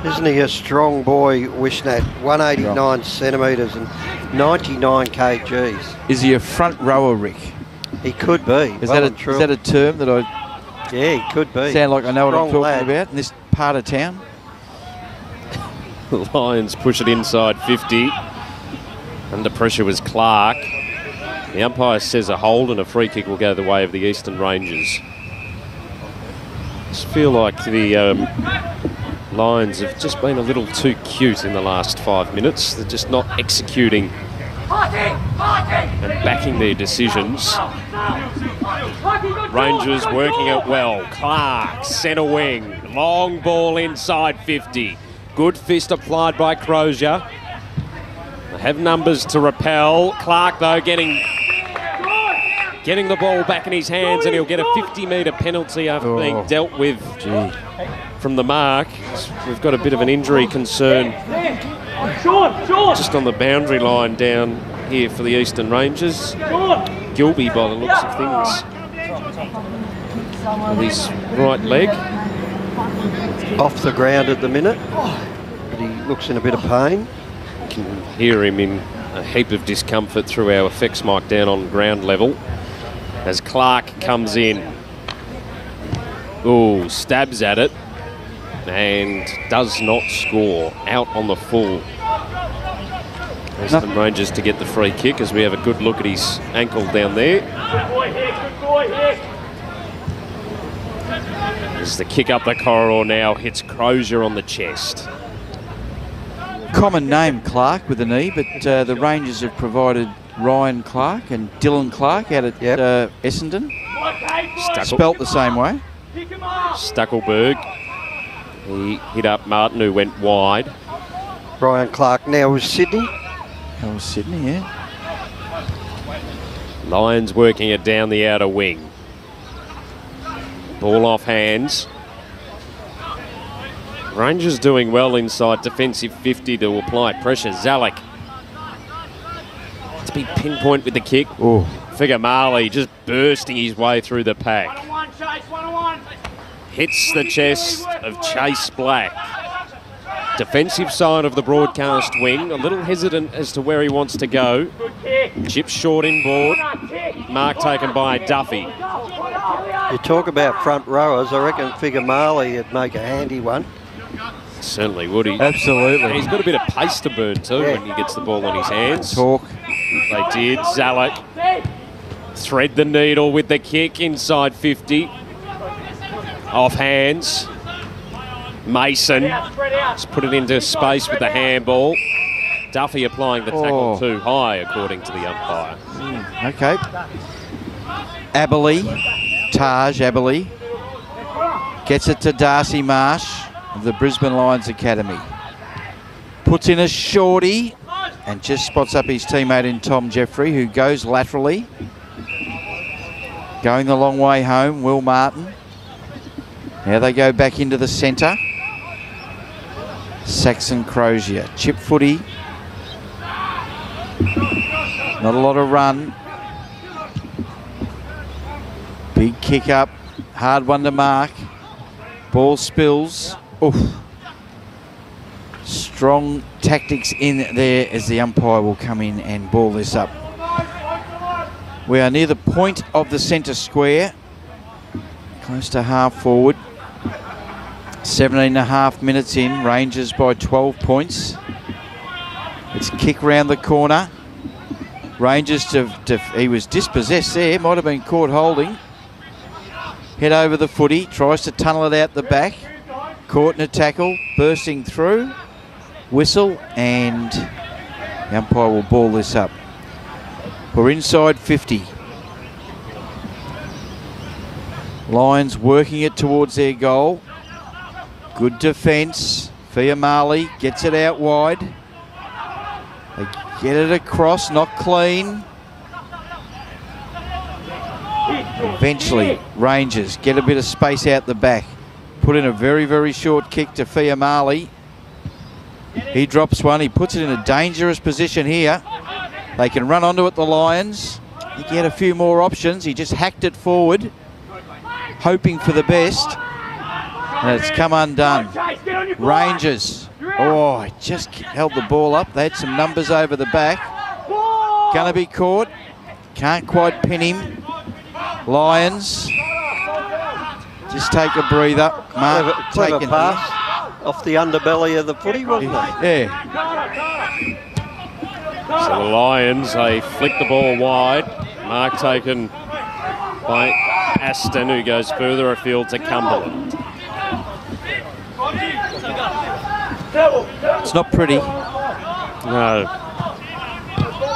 Isn't he a strong boy, Wishnat? 189 centimetres and 99 kgs. Is he a front rower, Rick? He could be. Is that a term that I... Yeah, he could be. Sound like I know what I'm Strong talking lad. about in this part of town? The Lions push it inside 50. Under pressure was Clark. The umpire says a hold and a free kick will go the way of the Eastern Rangers. I just feel like the Lions have just been a little too cute in the last 5 minutes. They're just not executing and backing their decisions. Rangers working it well. Clark, centre wing. Long ball inside 50. Good fist applied by Crozier. They have numbers to repel. Clark, though, getting the ball back in his hands, and he'll get a 50-metre penalty after being dealt with from the mark. We've got a bit of an injury concern just on the boundary line down here for the Eastern Rangers. Gilby, by the looks of things, with his right leg. Off the ground at the minute, but he looks in a bit of pain. You can hear him in a heap of discomfort through our effects mic down on ground level as Clark comes in. Oh, stabs at it and does not score. Out on the full. Eastern Rangers to get the free kick as we have a good look at his ankle down there. As the kick up the corridor now hits Crozier on the chest. Common name, Clark, with an E, but the Rangers have provided Ryan Clark and Dylan Clark out at Essendon. Spelt the same way. Stuckelberg. He hit up Martin, who went wide. Ryan Clark now with Sydney. That was Sydney, yeah. Lions working it down the outer wing. Ball off hands. Rangers doing well inside defensive 50 to apply pressure. Zalek to be pinpoint with the kick. Oh, Figure Marley just bursting his way through the pack. Hits the chest of Chase Black. Defensive side of the broadcast wing, a little hesitant as to where he wants to go. Chip short inboard. Mark taken by Duffy. You talk about front rowers, I reckon Figure Marley would make a handy one. Certainly would he. absolutely. And he's got a bit of pace to burn too when he gets the ball in his hands. Talk. They did. Zalek thread the needle with the kick inside 50. Off hands. Mason just put it into space with the handball. Duffy applying the tackle too high, according to the umpire. Okay. Taj Aberley gets it to Darcy Marsh of the Brisbane Lions Academy. Puts in a shorty and just spots up his teammate in Tom Jeffrey, who goes laterally. Going the long way home, Will Martin. Now they go back into the centre. Saxon Crozier. Chip footy. Not a lot of run. Big kick up. Hard one to mark. Ball spills. Oof. Strong tactics in there as the umpire will come in and ball this up. We are near the point of the centre square. Close to half forward. 17.5 minutes in. Rangers by 12 points. It's kick round the corner. Rangers he was dispossessed there. Might have been caught holding. Head over the footy. Tries to tunnel it out the back. Caught in a tackle. Bursting through. Whistle. And the umpire will ball this up. We're inside 50. Lions working it towards their goal. Good defence. Fia Marley gets it out wide. They get it across, not clean. Eventually, Rangers get a bit of space out the back. Put in a very, very short kick to Fia Marley. He drops one. He puts it in a dangerous position here. They can run onto it, the Lions. You get a few more options. He just hacked it forward, hoping for the best. And it's come undone. Rangers. Oh, he just held the ball up. They had some numbers over the back. Gonna be caught. Can't quite pin him. Lions. Just take a breather. Mark Clever taken pass off the underbelly of the footy, wasn't it? Yeah. So the Lions, they flick the ball wide. Mark taken by Aston, who goes further afield to Cumberland. It's not pretty. No.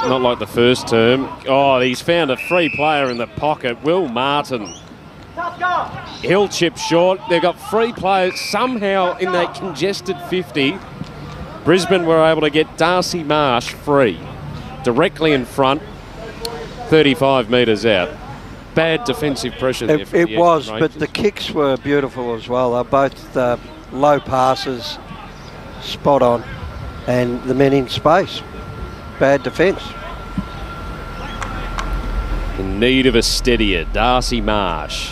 Not like the first term. Oh, he's found a free player in the pocket. Will Martin. He'll chip short. They've got free players somehow in that congested 50. Brisbane were able to get Darcy Marsh free. Directly in front. 35 metres out. Bad defensive pressure there. It was, but the kicks were beautiful as well. They're both low passes, spot on, and the men in space. Bad defence. In need of a steadier, Darcy Marsh.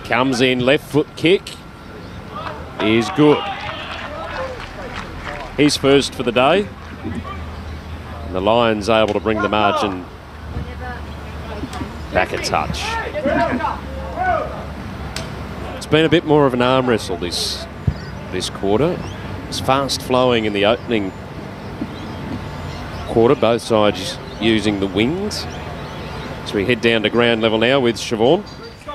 Comes in, left foot kick. Is good. He's first for the day. And the Lions able to bring the margin back a touch. It's been a bit more of an arm wrestle this quarter. It's fast flowing in the opening quarter, both sides using the wings. So we head down to ground level now with Siobhan.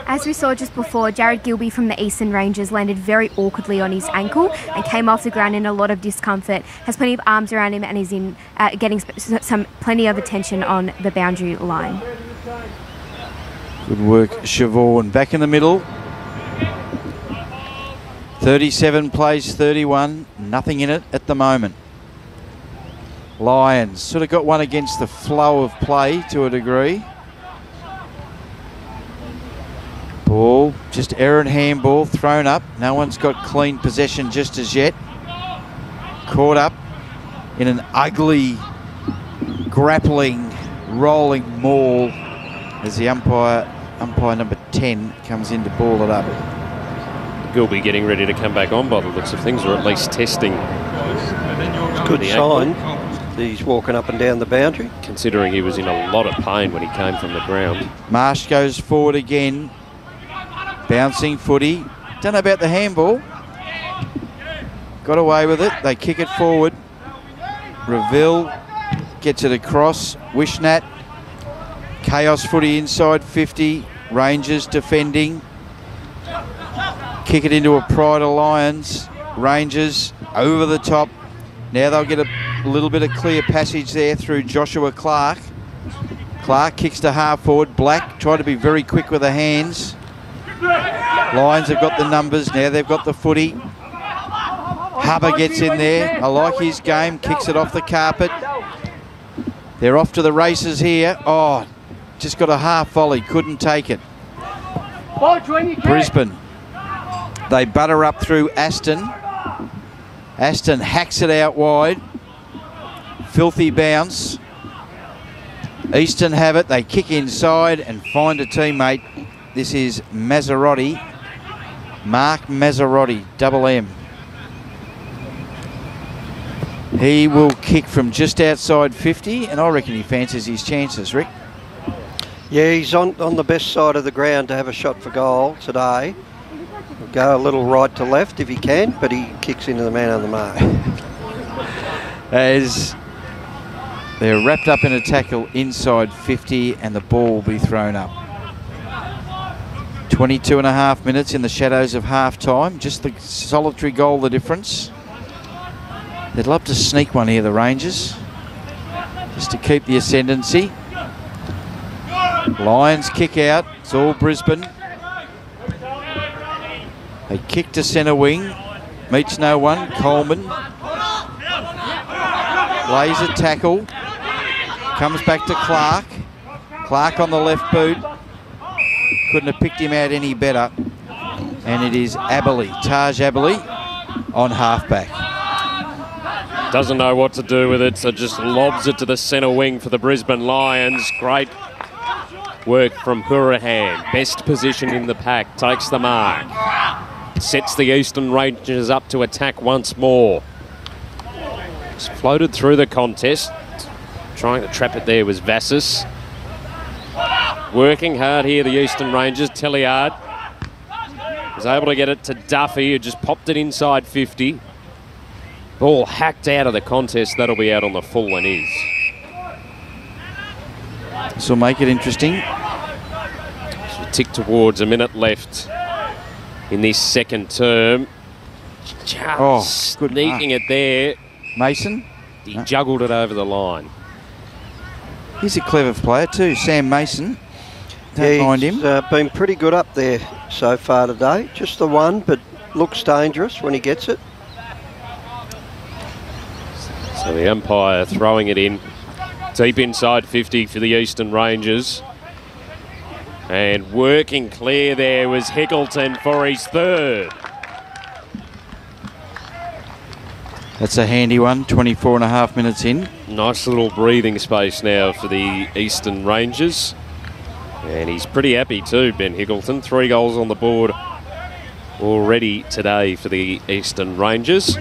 As we saw just before, Jared Gilby from the Eastern Rangers landed very awkwardly on his ankle and came off the ground in a lot of discomfort. Has plenty of arms around him and is in getting plenty of attention on the boundary line. Good work, Siobhan. Back in the middle. 37 plays 31. Nothing in it at the moment. Lions sort of got one against the flow of play to a degree. Ball, just errant handball thrown up. No one's got clean possession just as yet. Caught up in an ugly grappling, rolling maul as the umpire number 10 comes in to ball it up. Gilby getting ready to come back on by the looks of things, or at least testing. It's a good sign. He's walking up and down the boundary. Considering he was in a lot of pain when he came from the ground. Marsh goes forward again. Bouncing footy. Don't know about the handball. Got away with it. They kick it forward. Reville gets it across. Wishnat. Chaos footy inside 50. Rangers defending. Kick it into a Pride of Lions. Rangers over the top. Now they'll get a little bit of clear passage there through Joshua Clark. Clark kicks to half forward. Black tried to be very quick with the hands. Lions have got the numbers. Now they've got the footy. Hubber gets in there. I like his game. Kicks it off the carpet. They're off to the races here. Oh, just got a half volley. Couldn't take it. Brisbane. They butter up through Aston. Aston hacks it out wide. Filthy bounce. Eastern have it. They kick inside and find a teammate. This is Mazzarotti. Mark Mazzarotti, double M. He will kick from just outside 50, and I reckon he fancies his chances, Rick. Yeah, he's on the best side of the ground to have a shot for goal today. He'll go a little right to left if he can, but he kicks into the man on the mark. As they're wrapped up in a tackle inside 50, and the ball will be thrown up. 22 and a half minutes in the shadows of half-time. Just the solitary goal, the difference. They'd love to sneak one here, the Rangers, just to keep the ascendancy. Lions kick out. It's all Brisbane. They kick to centre wing. Meets no one. Coleman lays a tackle. Comes back to Clark. Clark on the left boot. Couldn't have picked him out any better. And it is Aberley, Taj Aberley, on halfback. Doesn't know what to do with it, so just lobs it to the centre wing for the Brisbane Lions. Great work from Hurahan. Best position in the pack, takes the mark. Sets the Eastern Rangers up to attack once more. It's floated through the contest. Trying to trap it there was Vassis. Working hard here, the Eastern Rangers. Telliard was able to get it to Duffy, who just popped it inside 50. Ball hacked out of the contest. That'll be out on the full and is. This will make it interesting. So tick towards a minute left in this second term. Just sneaking it there. Mason? He juggled it over the line. He's a clever player too, Sam Mason. Don't mind him. He's been pretty good up there so far today. Just the one, but looks dangerous when he gets it. So the umpire throwing it in deep inside 50 for the Eastern Rangers. And working clear there was Hickleton for his third. That's a handy one, 24 and a half minutes in. Nice little breathing space now for the Eastern Rangers. And he's pretty happy too, Ben Hickleton. 3 goals on the board already today for the Eastern Rangers.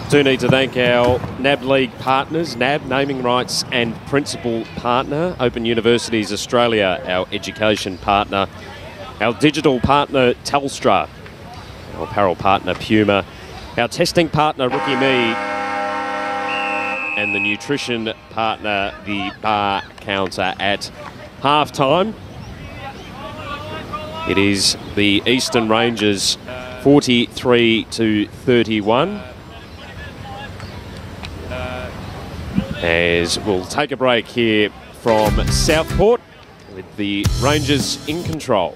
Do need to thank our NAB League partners, NAB, Naming Rights and Principal Partner, Open Universities Australia, our education partner, our digital partner, Telstra, our apparel partner, Puma, our testing partner, Rookie Me, and the nutrition partner, the Bar Counter at halftime. It is the Eastern Rangers 43-31. As we'll take a break here from Southport with the Rangers in control.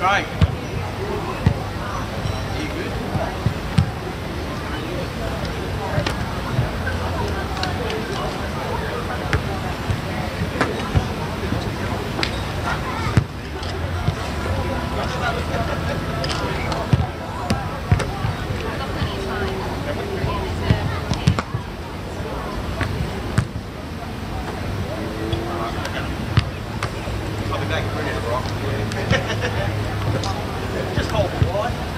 Right. I'll be back in a minute, bro. Just hold the line.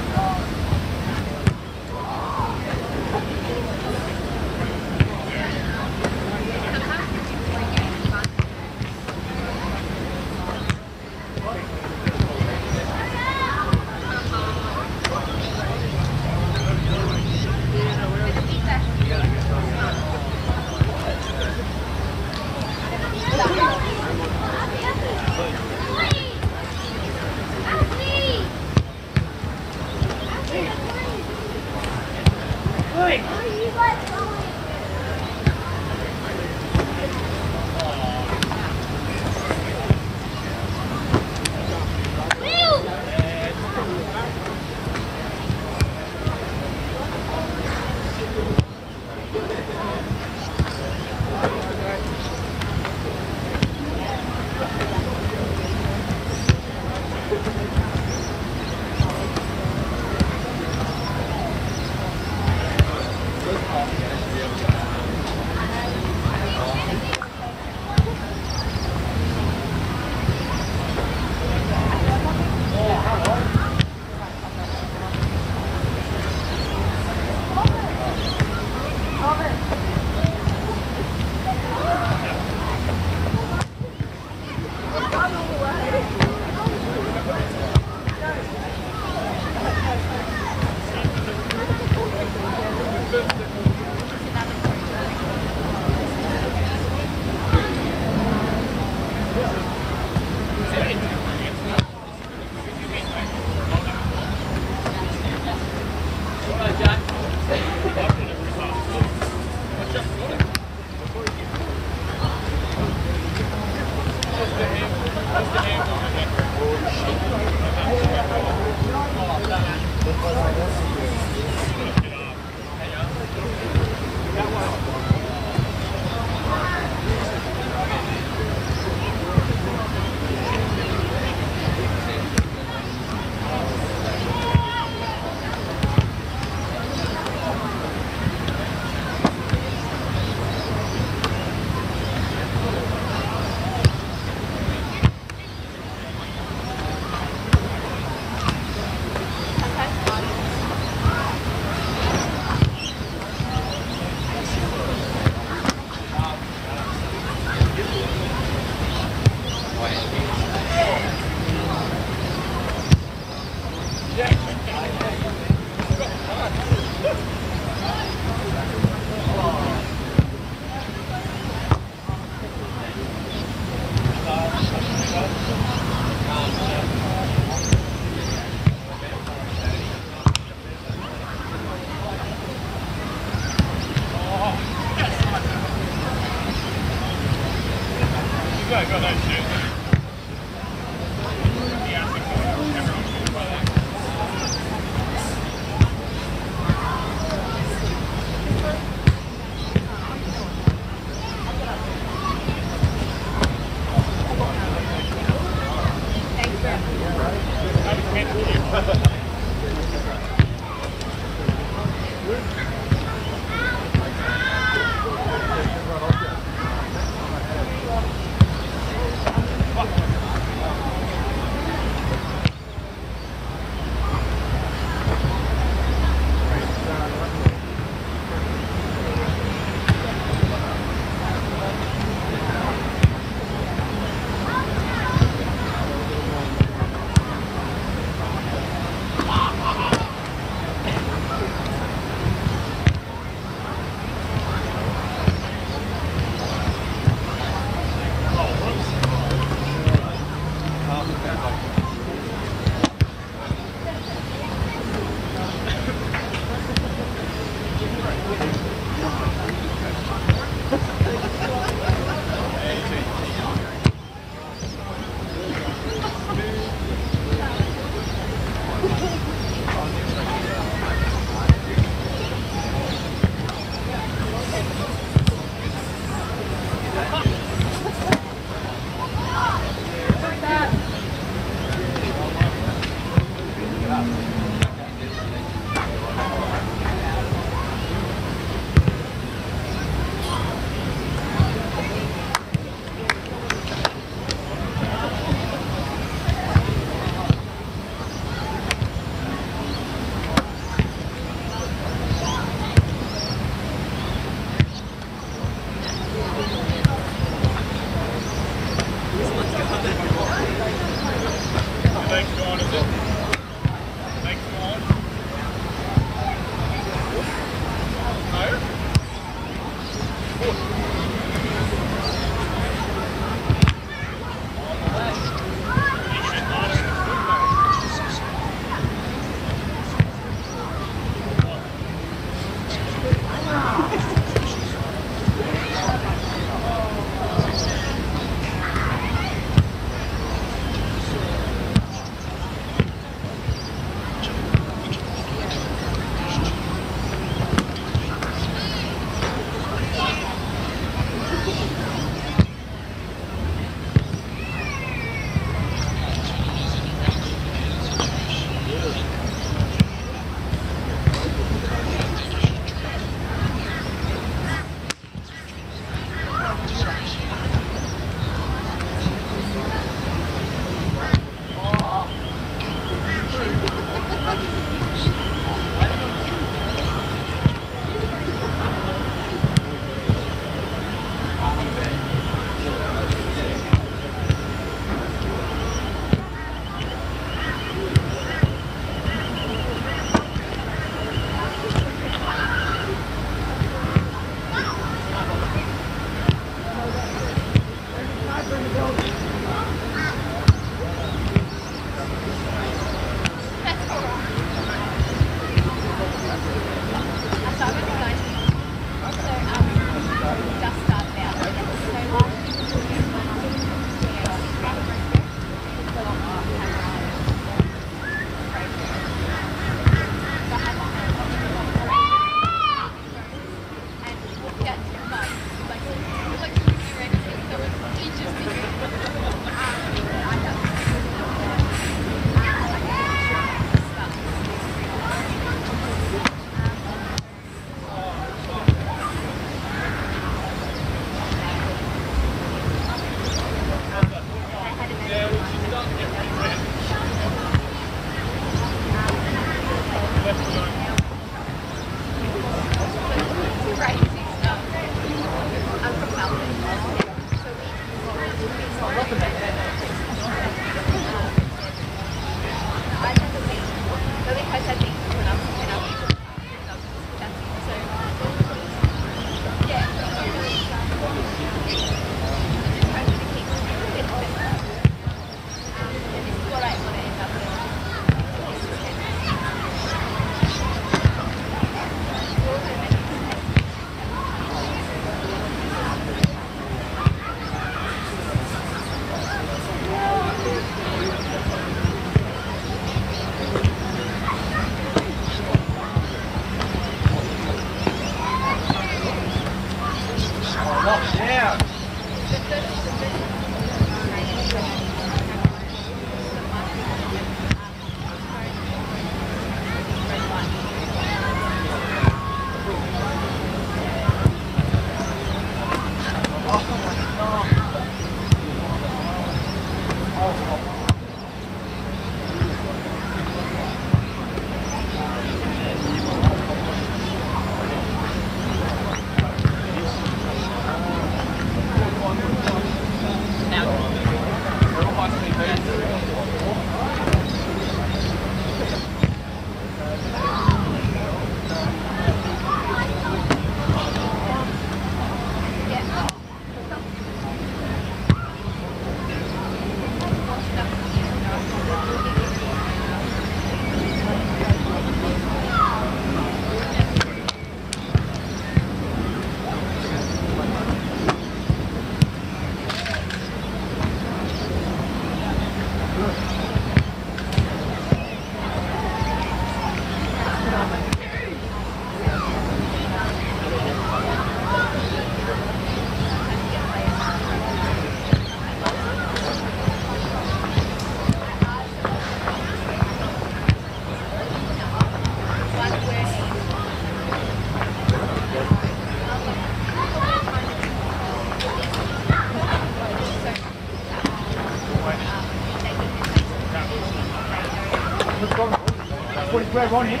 Grab on him.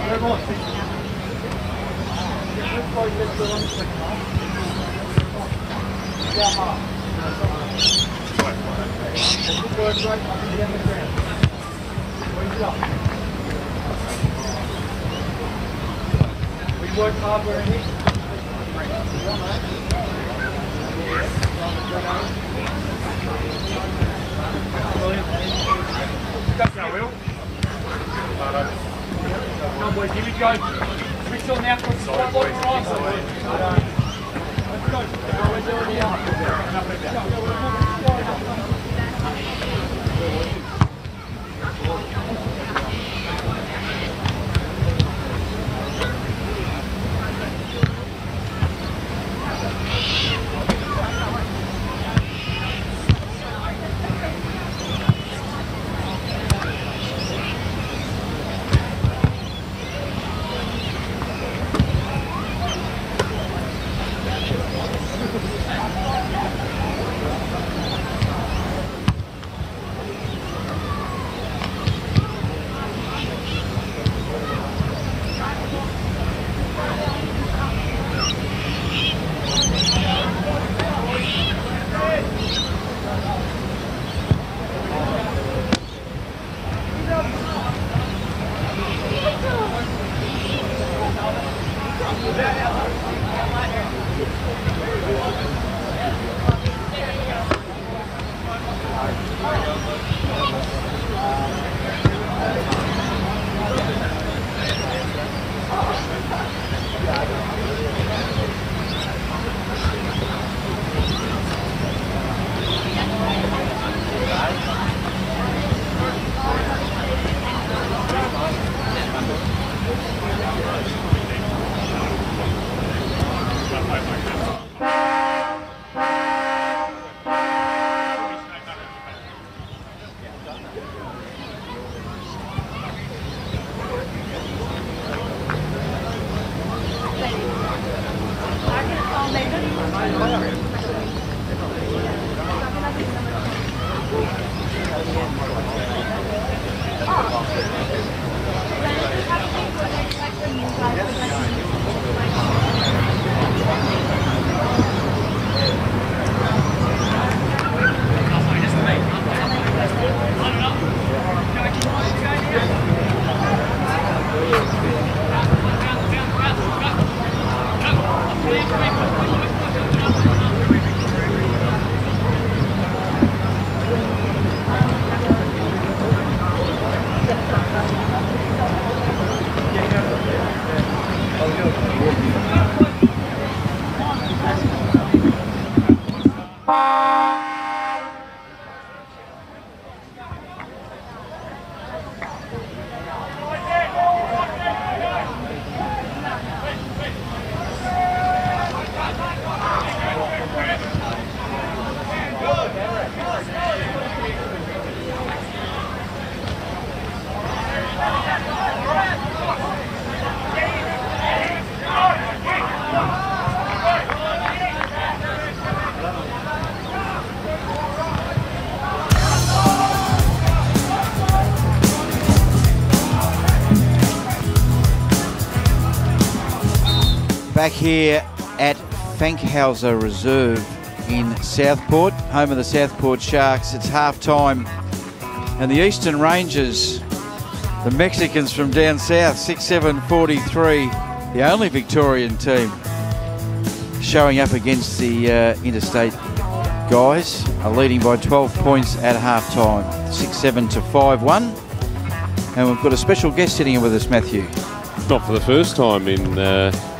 Grab on. We work hard where it is. Go, Will. Come on, boys, here we go. Switch on now, put the spot on the right side. Let's Back here at Fankhauser Reserve in Southport, home of the Southport Sharks. It's half-time, and the Eastern Rangers, the Mexicans from down south, 6-7-43, the only Victorian team showing up against the interstate guys, are leading by 12 points at half-time, 6-7 to 5-1. And we've got a special guest sitting in with us, Matthew. Not for the first time in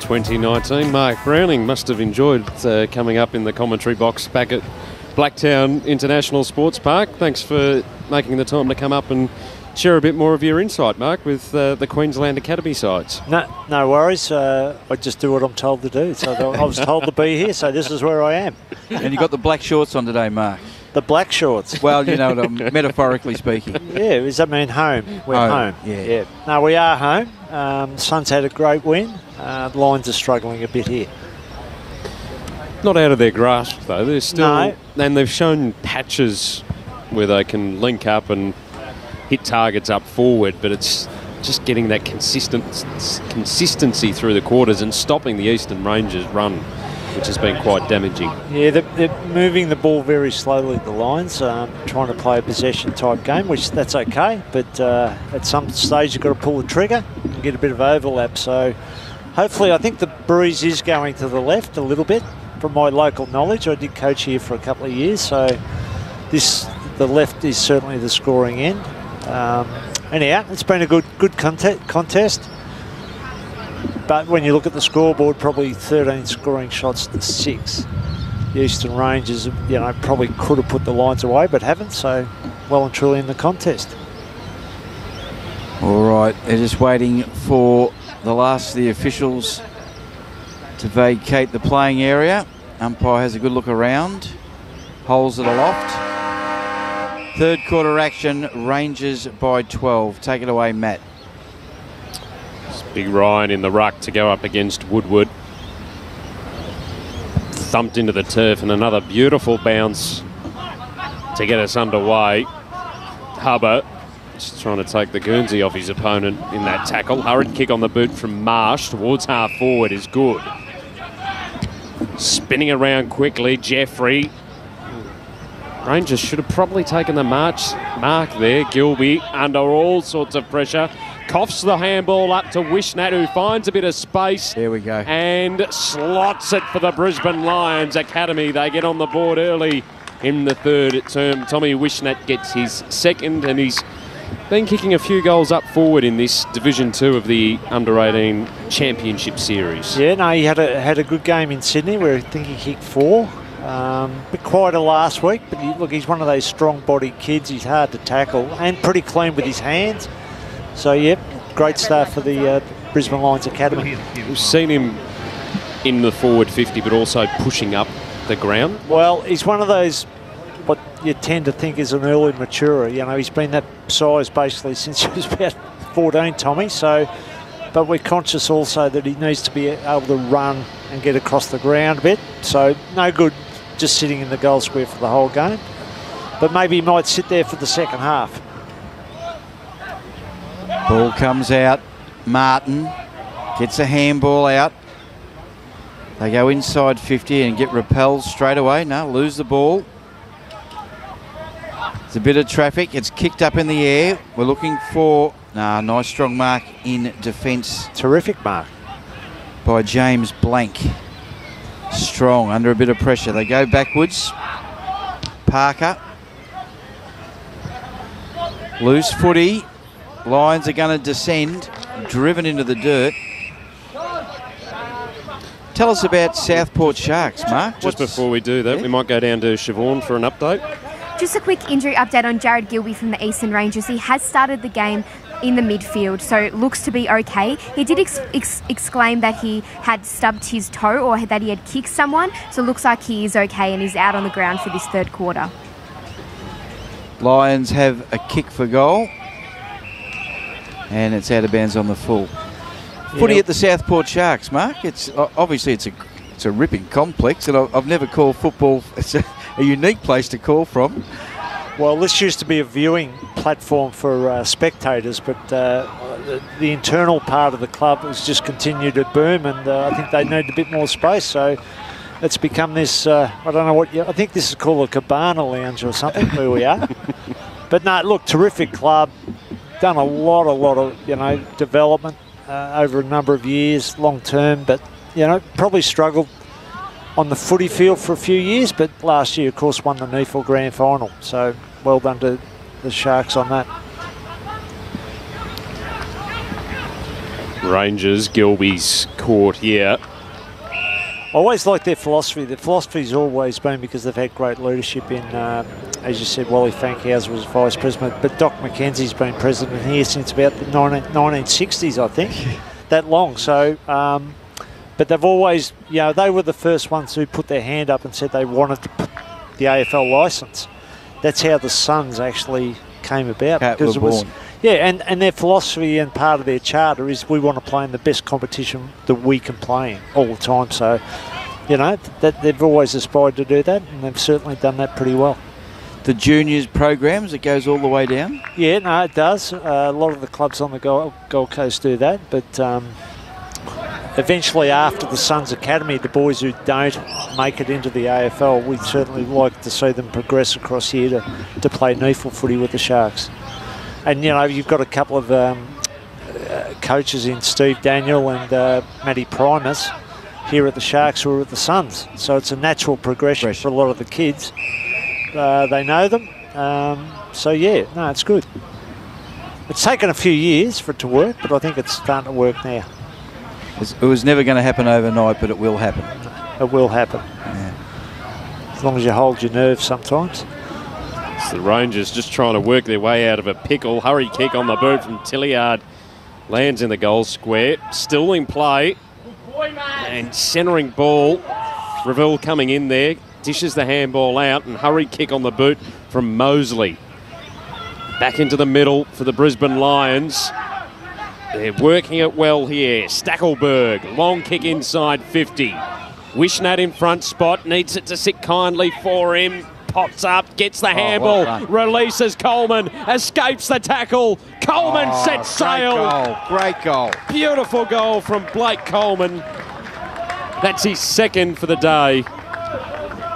2019. Mark Browning must have enjoyed coming up in the commentary box back at Blacktown International Sports Park. Thanks for making the time to come up and share a bit more of your insight, Mark, with the Queensland Academy sides. No worries. I just do what I'm told to do. So I was told to be here, so this is where I am. And you got the black shorts on today, Mark. The black shorts. Well, you know what I'm metaphorically speaking. Yeah, does that mean home? We're home. Yeah. No, we are home. Suns had a great win. The Lions are struggling a bit here. Not out of their grasp, though. They're still, No. and they've shown patches where they can link up and hit targets up forward, but it's just getting that consistency through the quarters and stopping the Eastern Rangers run, which has been quite damaging. Yeah, they're moving the ball very slowly, the Lions, trying to play a possession type game, which that's okay, but at some stage you've got to pull the trigger and get a bit of overlap. So hopefully, I think the breeze is going to the left a little bit. From my local knowledge, I did coach here for a couple of years, so the left is certainly the scoring end. Anyhow, it's been a good contest. But when you look at the scoreboard, probably 13 scoring shots to 6. The Eastern Rangers, probably could have put the Lions away, but haven't. So well and truly in the contest. All right, they're just waiting for the last of the officials to vacate the playing area. Umpire has a good look around, holds it aloft. Third quarter action, Rangers by 12. Take it away, Matt. Big Ryan in the ruck to go up against Woodward. Thumped into the turf, and another beautiful bounce to get us underway. Hubber just trying to take the Guernsey off his opponent in that tackle. Hurried kick on the boot from Marsh towards half forward is good. Spinning around quickly, Jeffrey. Rangers should have probably taken the mark there. Gilby under all sorts of pressure. Coughs the handball up to Wishnat, who finds a bit of space. There we go. And slots it for the Brisbane Lions Academy. They get on the board early in the third term. Tommy Wishnat gets his second, and he's been kicking a few goals up forward in this Division 2 of the Under-18 Championship Series. Yeah, no, he had a good game in Sydney where I think he kicked 4. Bit quieter last week, but he's one of those strong-bodied kids. He's hard to tackle and pretty clean with his hands. So, yep, great start for the Brisbane Lions Academy. We've seen him in the forward 50, but also pushing up the ground. Well, he's one of those, what you tend to think is an early maturer. He's been that size basically since he was about 14, Tommy. So, but we're conscious also that he needs to be able to run and get across the ground a bit. So, no good just sitting in the goal square for the whole game. But maybe he might sit there for the second half. Ball comes out. Martin gets a handball out. They go inside 50 and get repelled straight away. No, lose the ball. It's a bit of traffic. It's kicked up in the air. We're looking for... nice strong mark in defence. Terrific mark by James Blank. Strong, under a bit of pressure. They go backwards. Parker. Loose footy. Lions are going to descend. Driven into the dirt. Tell us about Southport Sharks, Mark. Just before we do that, we might go down to Siobhan for an update. Just a quick injury update on Jared Gilby from the Eastern Rangers. He has started the game in the midfield, so it looks to be okay. He did exclaim that he had stubbed his toe or that he had kicked someone, so it looks like he is okay and he's out on the ground for this third quarter. Lions have a kick for goal, and it's out of bounds on the full. Footy at the Southport Sharks, Mark. It's obviously it's a ripping complex, and I've never called football. It's a unique place to call from. Well, this used to be a viewing platform for spectators, but the internal part of the club has just continued to boom, and I think they need a bit more space. So it's become this, I don't know what, I think this is called a cabana lounge or something where we are. But no, look, terrific club. Done a lot of, you know, development over a number of years, long term, but, you know, probably struggled on the footy field for a few years, but last year, of course, won the NAB Grand Final. So well done to the Sharks on that. Rangers, Gilby's caught here. I always like their philosophy. Their philosophy's always been, because they've had great leadership in, as you said, Wally Fankhauser was vice president, but Doc McKenzie's been president here since about the 1960s, I think, that long. So, but they've always, you know, they were the first ones who put their hand up and said they wanted to put the AFL licence. That's how the Suns actually came about. Because it was, yeah, and their philosophy and part of their charter is we want to play in the best competition that we can play in all the time. So, you know, that they've always aspired to do that, and they've certainly done that pretty well. The juniors programs, it goes all the way down? Yeah, no, it does. A lot of the clubs on the Gold Coast do that, but eventually after the Suns Academy, the boys who don't make it into the AFL, we'd certainly like to see them progress across here to play NAFL footy with the Sharks. And, you know, you've got a couple of coaches in Steve Daniel and Matty Primus here at the Sharks who are at the Suns. So it's a natural progression for a lot of the kids. They know them. So, yeah, no, it's good. It's taken a few years for it to work, but I think it's starting to work now. It was never going to happen overnight, but it will happen. It will happen. Yeah. As long as you hold your nerve sometimes. It's the Rangers just trying to work their way out of a pickle. Hurry kick on the boot from Tilliard. Lands in the goal square. Still in play. And centering ball. Reville coming in there. Dishes the handball out. And hurry kick on the boot from Mosley. Back into the middle for the Brisbane Lions. They're working it well here. Stackelberg. Long kick inside 50. Wishnat in front spot. Needs it to sit kindly for him. Pops up, gets the handball, releases Coleman, escapes the tackle. Coleman sets sail. Great goal. Beautiful goal from Blake Coleman. That's his second for the day.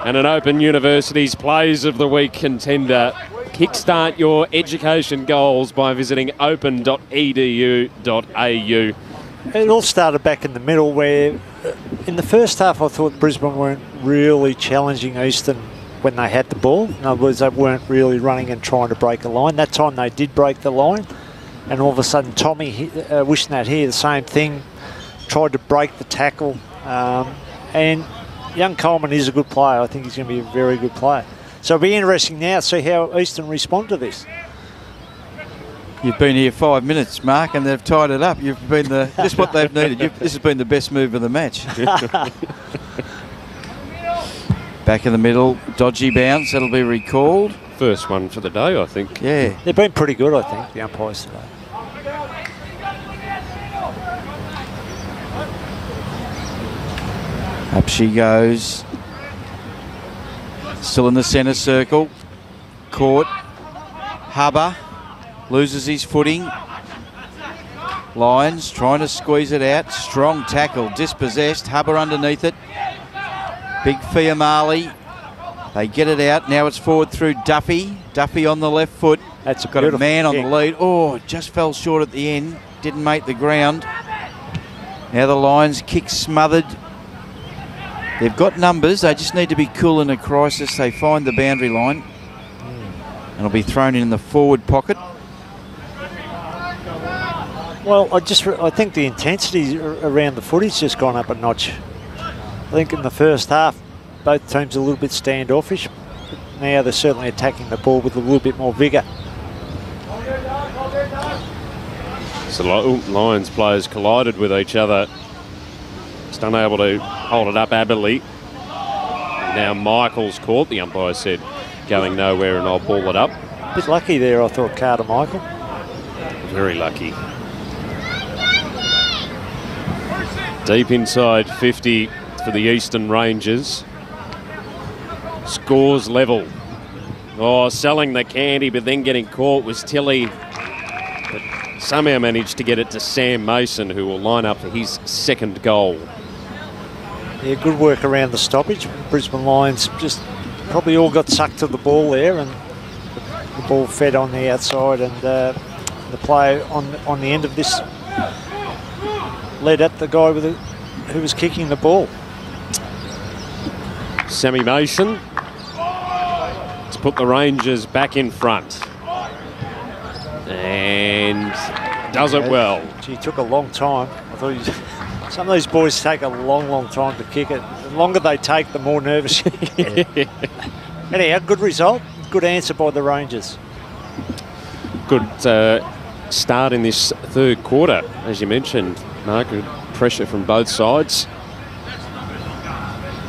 And an Open University's Plays of the Week contender. Kickstart your education goals by visiting open.edu.au. It all started back in the middle where in the first half I thought Brisbane weren't really challenging Eastern when they had the ball. In other words, they weren't really running and trying to break a line. That time they did break the line, and all of a sudden Tommy Wishnat here, the same thing, tried to break the tackle. And young Coleman is a good player. I think he's going to be a very good player. So it'll be interesting now to see how Eastern respond to this. You've been here 5 minutes, Mark, and they've tied it up. You've been just what they've needed. This has been the best move of the match. Back in the middle, dodgy bounce, that'll be recalled. First one for the day, I think. Yeah. They've been pretty good, I think, the umpires today. Up she goes. Still in the centre circle. Caught. Hubber loses his footing. Lions trying to squeeze it out. Strong tackle, dispossessed. Hubber underneath it. Big Fiamali. They get it out. Now it's forward through Duffy. Duffy on the left foot. That's got a man on the lead. Oh, just fell short at the end. Didn't make the ground. Now the Lions kick smothered. They've got numbers. They just need to be cool in a crisis. They find the boundary line. And it'll be thrown in the forward pocket. Well, I think the intensity around the footy's just gone up a notch. I think in the first half, both teams are a little bit standoffish. Now they're certainly attacking the ball with a little bit more vigour. So Lions players collided with each other. Just unable to hold it up ably. Now Michael's caught, the umpire said, going nowhere, and I'll ball it up. A bit lucky there, I thought, Carter Michael. Very lucky. Deep inside 50 for the Eastern Rangers. Scores level. Oh, selling the candy, but then getting caught was Tilly. But somehow managed to get it to Sam Mason, who will line up for his second goal. Yeah, good work around the stoppage. Brisbane Lions just probably all got sucked to the ball there, and the ball fed on the outside, and the player on the end of this led at the guy who was kicking the ball. Sammy Mason to put the Rangers back in front. And does it well. Gee, it took a long time. I thought some of these boys take a long time to kick it. The longer they take, the more nervous you get. Anyhow, good result. Good answer by the Rangers. Good start in this third quarter, as you mentioned, Mark. Good pressure from both sides.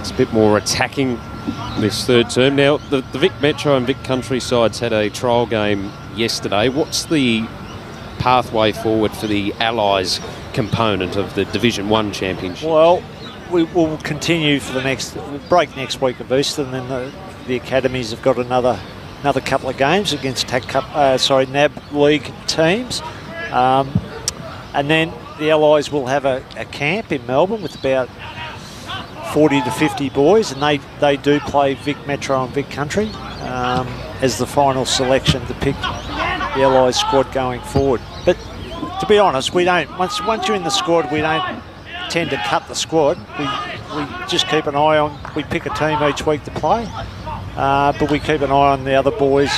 It's a bit more attacking this third term. Now, the Vic Metro and Vic Country sides had a trial game yesterday. What's the pathway forward for the Allies component of the Division 1 Championship? Well, we will continue for the next break next week of Easter, and then the academies have got another couple of games against NAB League teams, and then the Allies will have a camp in Melbourne with about 40 to 50 boys, and they do play Vic Metro and Vic Country as the final selection to pick the Allies squad going forward. But to be honest, we don't. Once you're in the squad, we don't tend to cut the squad. We just keep an eye on. We pick a team each week to play, but we keep an eye on the other boys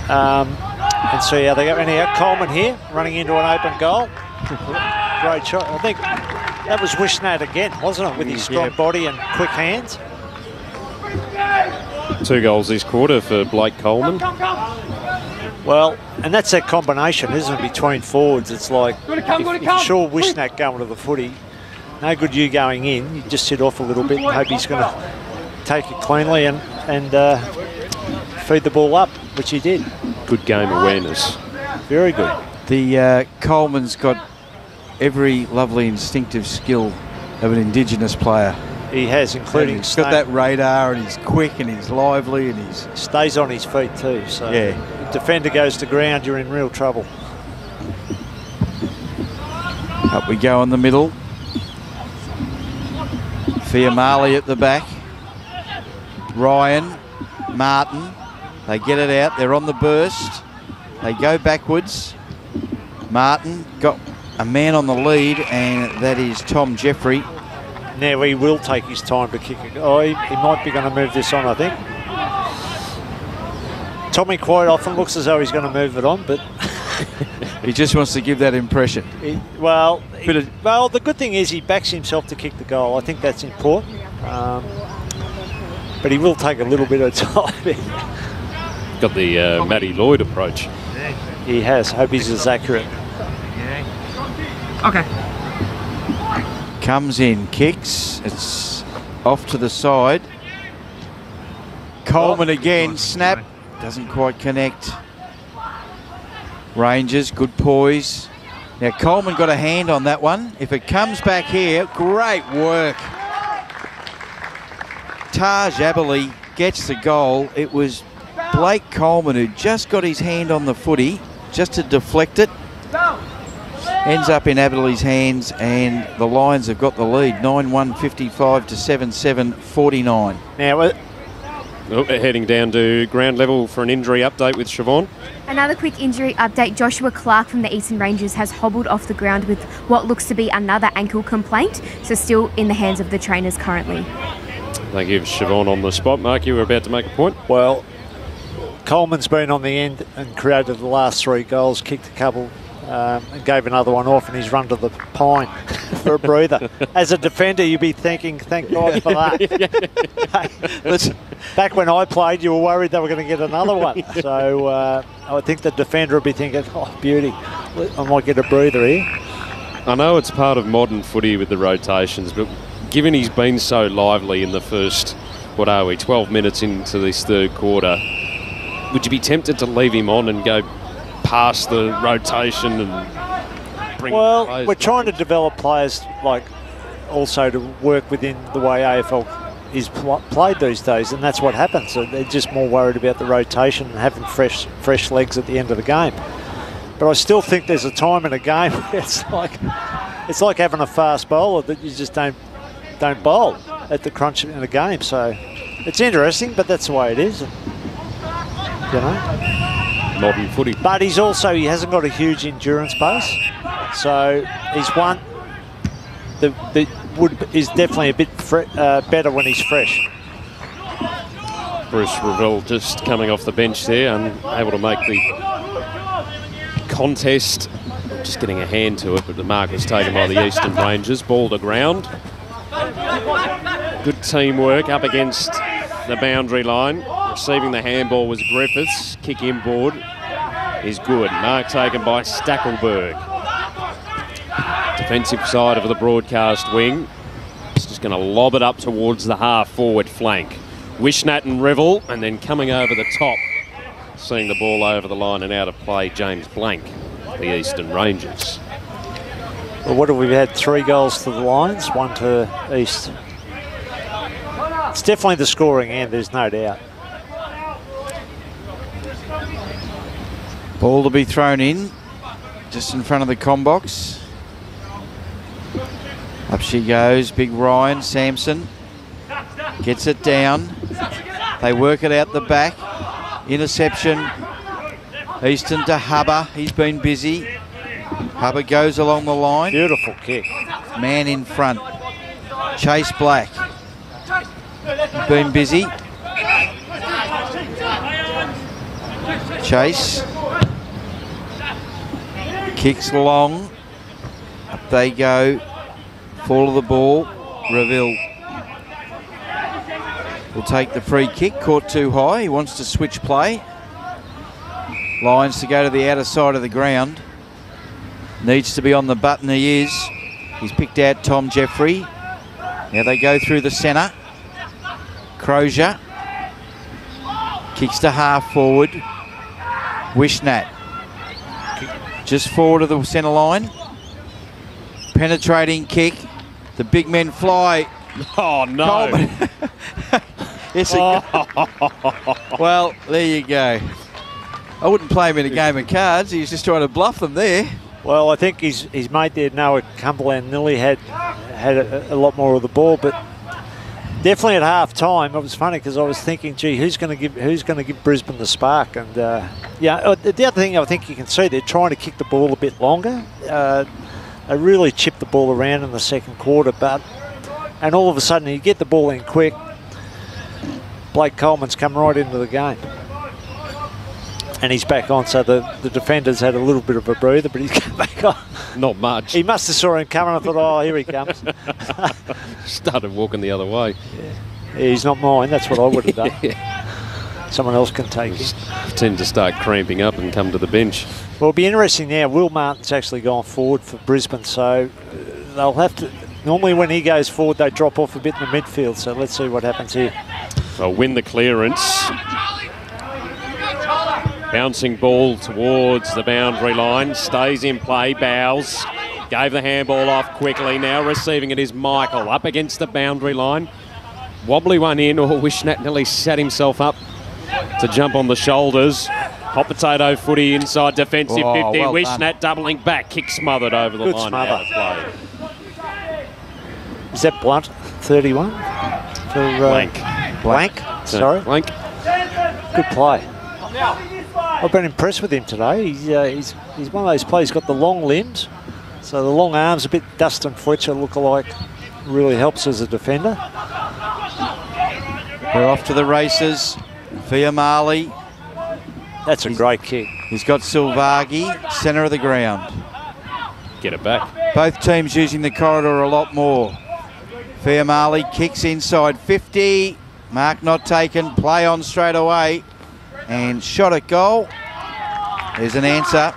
and see how they go. Anyhow, Coleman here running into an open goal. Great shot. I think that was Wishnat again, wasn't it, with his strong body and quick hands. 2 goals this quarter for Blake Coleman. Well, and that's that combination, isn't it, between forwards. It's like, if you saw Wishnat going to the footy, no good you going in, you just sit off a little bit and hope he's going to take it cleanly and feed the ball up, which he did. Good game awareness. Very good. The Coleman's got every lovely instinctive skill of an Indigenous player. He has, including... He's got that radar, and he's quick and he's lively and he's... Stays on his feet too, so yeah. If the defender goes to ground, you're in real trouble. Up we go in the middle. Fiamali at the back. Ryan, Martin, they get it out, they're on the burst. They go backwards. Martin got a man on the lead, and that is Tom Jeffrey. Now he will take his time to kick it. Oh, he might be going to move this on, I think. Tommy quite often looks as though he's going to move it on, but... He just wants to give that impression. Well, the good thing is he backs himself to kick the goal. I think that's important. But he will take a little bit of time. Got the Matty Lloyd approach. He has. Hope he's as accurate. Okay. Comes in, kicks. It's off to the side. Coleman again, snap. Doesn't quite connect. Rangers, good poise. Now Coleman got a hand on that one. If it comes back here, great work. Taj Aberley gets the goal. It was Blake Coleman who just got his hand on the footy just to deflect it. Ends up in Aberley's hands, and the Lions have got the lead, 9-1, 55 to 7-7, 49. Now, heading down to ground level for an injury update with Siobhan. Another quick injury update. Joshua Clark from the Eastern Rangers has hobbled off the ground with what looks to be another ankle complaint, so still in the hands of the trainers currently. Thank you, Siobhan, on the spot. Mark, you were about to make a point. Well, Coleman's been on the end and created the last 3 goals, kicked a couple, and gave another one off, and he's run to the pine for a breather. As a defender, you'd be thinking, thank God for that. Back when I played, you were worried they were going to get another one. So I think the defender would be thinking, oh, beauty, I might get a breather here. I know it's part of modern footy with the rotations, but given he's been so lively in the first, 12 minutes into this third quarter, would you be tempted to leave him on and go past the rotation and bring... Well, we're trying to develop players also to work within the way AFL is played these days, and that's what happens. So they're just more worried about the rotation and having fresh legs at the end of the game. But I still think there's a time in a game where it's like having a fast bowler that you just don't bowl at the crunch in a game. So it's interesting, but that's the way it is. You know, modern footy. But he hasn't got a huge endurance base, so he's one that is definitely a bit better when he's fresh. Bruce Revell just coming off the bench there, unable to make the contest. Just getting a hand to it, but the mark was taken by the Eastern Rangers. Ball to ground. Good teamwork up against the boundary line. Receiving the handball was Griffiths. Kick inboard is good. Mark taken by Stackelberg. Defensive side of the broadcast wing. It's just going to lob it up towards the half-forward flank. Wishnat and Revell, and then coming over the top, seeing the ball over the line and out of play, James Blank, the Eastern Rangers. Well, what have we had? 3 goals to the Lions, 1 to East. It's definitely the scoring end, there's no doubt. Ball to be thrown in, just in front of the combox. Up she goes, big Ryan Sampson. Gets it down. They work it out the back. Interception. Easton to Hubber. He's been busy. Hubber goes along the line. Beautiful kick. Man in front. Chase Black. Been busy. Chase. Kicks long. Up they go. Fall of the ball. Revell will take the free kick. Caught too high. He wants to switch play. Lions to go to the outer side of the ground. Needs to be on the button. He is. He's picked out Tom Jeffrey. Now they go through the centre. Crozier. Kicks to half forward. Wishnat. Just forward of the centre line. Penetrating kick. The big men fly. Oh, no. Yes, well, there you go. I wouldn't play him in a game of cards. He was just trying to bluff them there. Well, I think his mate there, Noah Cumberland, nearly had a lot more of the ball, but definitely at half time, it was funny because I was thinking, gee, who's going to give Brisbane the spark? And yeah, the other thing I think you can see, they're trying to kick the ball a bit longer. They really chipped the ball around in the second quarter, and all of a sudden you get the ball in quick. Blake Coleman's come right into the game. And he's back on, so the defenders had a little bit of a breather, but he's come back on. Not much. He must have saw him coming. I thought, oh, here he comes. Started walking the other way. Yeah, he's not mine. That's what I would have done. Yeah. Someone else can take him. Tend to start cramping up and come to the bench. Well, it'll be interesting now. Will Martin's actually gone forward for Brisbane, so they'll have to... Normally when he goes forward, they drop off a bit in the midfield, so let's see what happens here. They'll win the clearance. Bouncing ball towards the boundary line. Stays in play. Bowles gave the handball off quickly. Now receiving it is Michael. Up against the boundary line. Wobbly one in. Oh, Wishnat nearly set himself up to jump on the shoulders. Hot potato footy inside defensive 50. Well Wishnat doubling back. Kick smothered over the Good line. smother. Out of play. Is that Blunt, 31? For, Blank. Sorry. Blank. Good play. I've been impressed with him today. He's one of those players, got the long limbs, so the long arms, a bit Dustin Fletcher look-alike, really helps as a defender. We're off to the races. Fiamali. That's a great kick. He's got Silvaghi, centre of the ground. Get it back. Both teams using the corridor a lot more. Fiamali kicks inside 50. Mark not taken. Play on straight away. And shot at goal. There's an answer.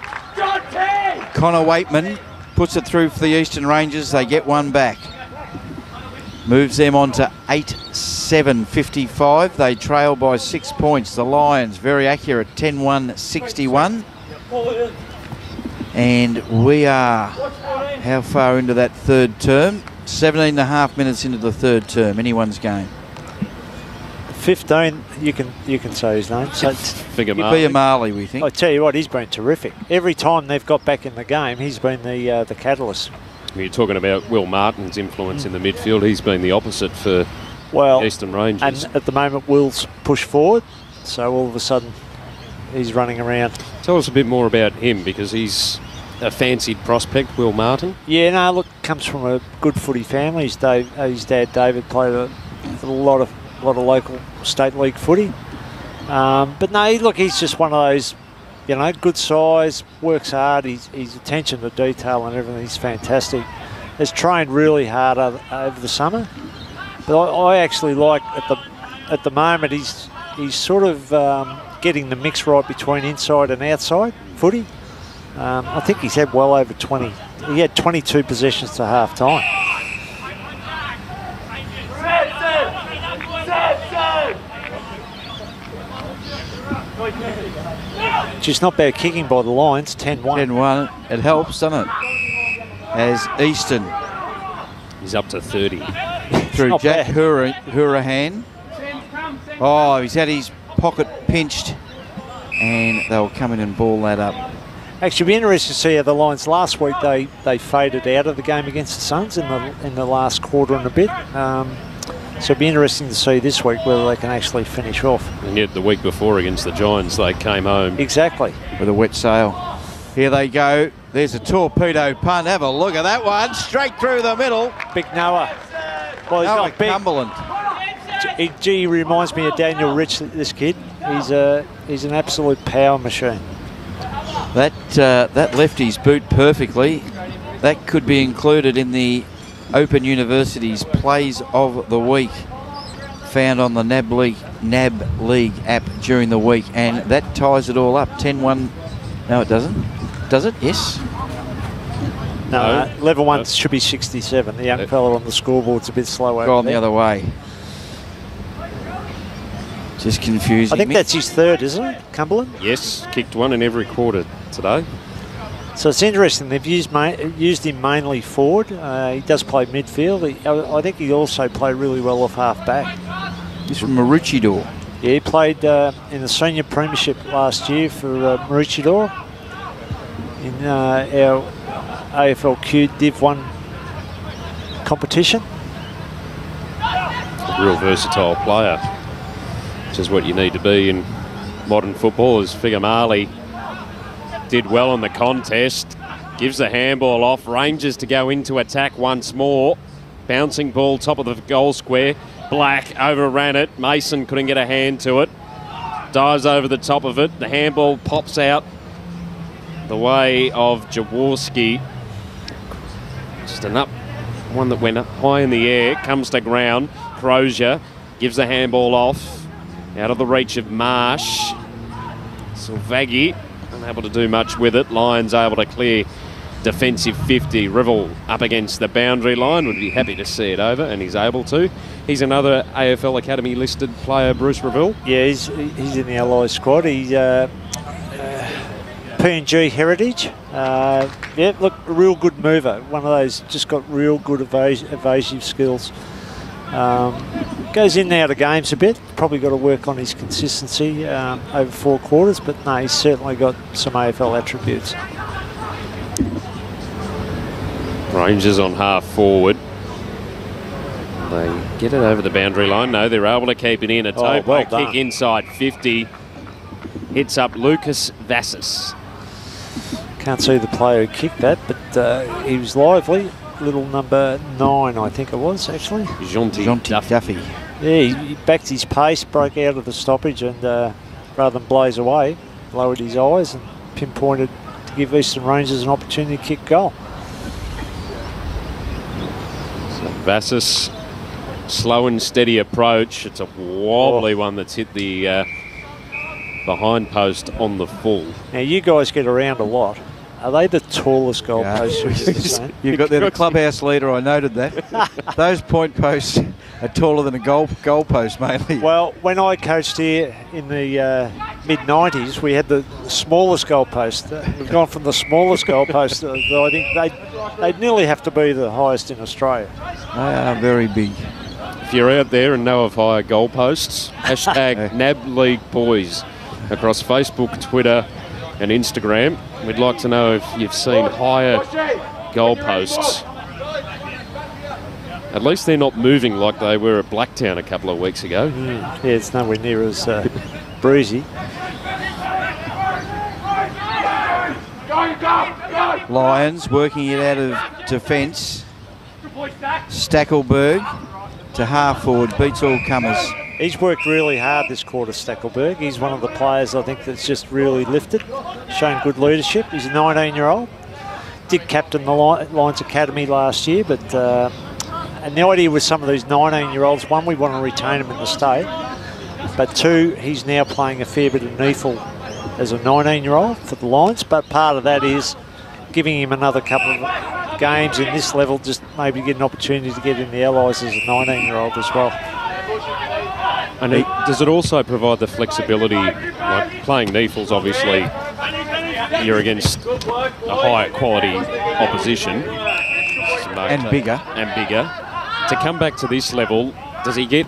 Connor Waitman puts it through for the Eastern Rangers. They get one back. Moves them on to 8-7-55. They trail by 6 points. The Lions very accurate, 10-1-61. And we are how far into that third term? 17.5 minutes into the third term. Anyone's game. 15, you can say his name. So Marley, we think. I tell you what, he's been terrific. Every time they've got back in the game, he's been the catalyst. You're talking about Will Martin's influence in the midfield. He's been the opposite for Eastern Rangers. And at the moment, Will's pushed forward, so all of a sudden he's running around. Tell us a bit more about him, because he's a fancied prospect, Will Martin. Yeah, no, look, comes from a good footy family. His dad David played a lot of local state league footy. But no, look, he's just one of those, good size, works hard. His attention to detail and everything is fantastic. Has trained really hard over the summer. But I actually like at the moment he's sort of getting the mix right between inside and outside footy. I think he's had well over 20. He had 22 possessions to half time. Just not bad kicking by the Lions, 10-1. 10-1. It helps, doesn't it? As Easton. He's up to 30. Through Jack Hurahan. Oh, he's had his pocket pinched. And they'll come in and ball that up. Actually, it'll be interesting to see how the Lions last week, they faded out of the game against the Suns in the last quarter and a bit. So it'll be interesting to see this week whether they can actually finish off. And yet the week before against the Giants, they came home. Exactly. With a wet sail. Here they go. There's a torpedo punt. Have a look at that one. Straight through the middle. Big Noah. Well, he's not big. Cumberland. He reminds me of Daniel Rich, this kid. He's an absolute power machine. That lefty's boot perfectly. That could be included in the Open University's Plays of the Week, found on the NAB League app during the week, and that ties it all up. 10-1. No, it doesn't. Does it? Yes. No. Level 1 should be 67. The young fella on the scoreboard's a bit slow over Gone there. the other way. Just confusing. I think that's his third, isn't it, Cumberland? Yes, kicked one in every quarter today. So it's interesting. They've used him mainly forward. He does play midfield. I think he also played really well off half back. He's from Maroochydore. Yeah, he played in the senior premiership last year for Maroochydore in our AFLQ Div 1 competition. Real versatile player, which is what you need to be in modern football. As Marley did well in the contest, gives the handball off, Rangers to go into attack once more. Bouncing ball, top of the goal square. Black overran it. Mason couldn't get a hand to it. Dives over the top of it. The handball pops out the way of Jaworski. Just an up one that went up high in the air. Comes to ground. Crozier gives the handball off. Out of the reach of Marsh. Silvaghi unable to do much with it. Lions able to clear defensive 50. Rivel up against the boundary line. Would be happy to see it over, and he's able to. He's another AFL Academy listed player, Bruce Reville. Yeah, he's in the Allies squad. He's P&G heritage. Yeah, look, a real good mover. One of those, just got real good evasive skills. Goes in and out of games a bit. Probably got to work on his consistency over 4 quarters, but no, he's certainly got some AFL attributes. Rangers on half forward. They get it over the boundary line. No, they're able to keep it in. A toe kick inside 50. Hits up Lucas Vassis. Can't see the player who kicked that, but he was lively. Little number 9, I think it was, actually. Jonty Duffy. Yeah, he backed his pace, broke out of the stoppage, and rather than blaze away, lowered his eyes and pinpointed to give Eastern Rangers an opportunity to kick goal. So Vassis, slow and steady approach. It's a wobbly one that's hit the behind post on the full. Now, you guys get around a lot. Are they the tallest goalposts? You've got the clubhouse leader, I noted that. Those point posts are taller than a goalpost, mainly. Well, when I coached here in the mid-90s, we had the smallest goalpost. We've gone from the smallest goalpost. I think they'd nearly have to be the highest in Australia. They are very big. if you're out there and know of higher goalposts, hashtag NAB League Boys across Facebook, Twitter and Instagram. We'd like to know if you've seen higher goalposts. At least they're not moving like they were at Blacktown a couple of weeks ago. Yeah, it's nowhere near as breezy. Lions working it out of defence. Stackelberg to half forward, beats all comers. He's worked really hard this quarter, Stackelberg. He's one of the players I think that's just really lifted, shown good leadership. He's a 19-year-old. Did captain the Lions Academy last year, but and the idea with some of these 19-year-olds, one, we want to retain them in the state, but two, he's now playing a fair bit of NEFL as a 19-year-old for the Lions, but part of that is giving him another couple of games in this level, just maybe get an opportunity to get in the Allies as a 19-year-old as well. And does it also provide the flexibility, like playing NEFL's obviously, you're against a higher quality opposition. And bigger. To come back to this level, does he get,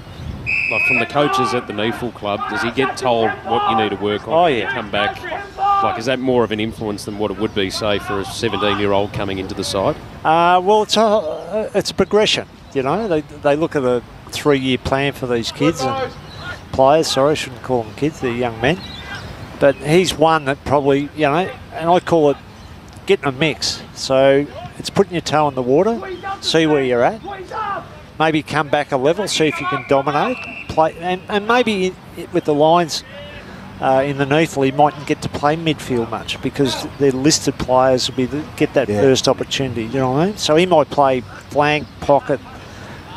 like from the coaches at the NEFL club, does he get told what you need to work on when you come back? Like, is that more of an influence than what it would be, say, for a 17-year-old coming into the side? Well, it's a progression, you know. They look at a 3-year plan for these kids and players. Sorry, I shouldn't call them kids, they're young men. But he's one that probably, you know, and I call it getting a mix. So it's putting your toe in the water, see where you're at, maybe come back a level, see if you can dominate, play, and maybe with the Lions in the NEFL, he mightn't get to play midfield much because their listed players will get that first opportunity. You know what I mean? So he might play flank, pocket,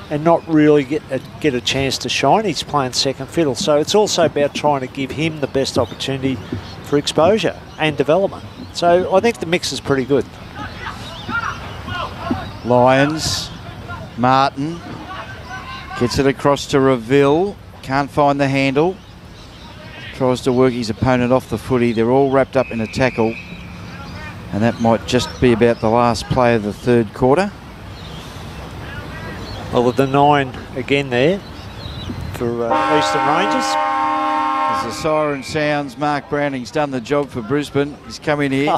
and not really get a chance to shine. He's playing second fiddle. So it's also about trying to give him the best opportunity for exposure and development. So I think the mix is pretty good. Lions, Martin gets it across to Reville, can't find the handle, tries to work his opponent off the footy. They're all wrapped up in a tackle, and that might just be about the last play of the third quarter. Well, with the 9 again there for Eastern Rangers. As the siren sounds, Mark Browning's done the job for Brisbane. He's come in here,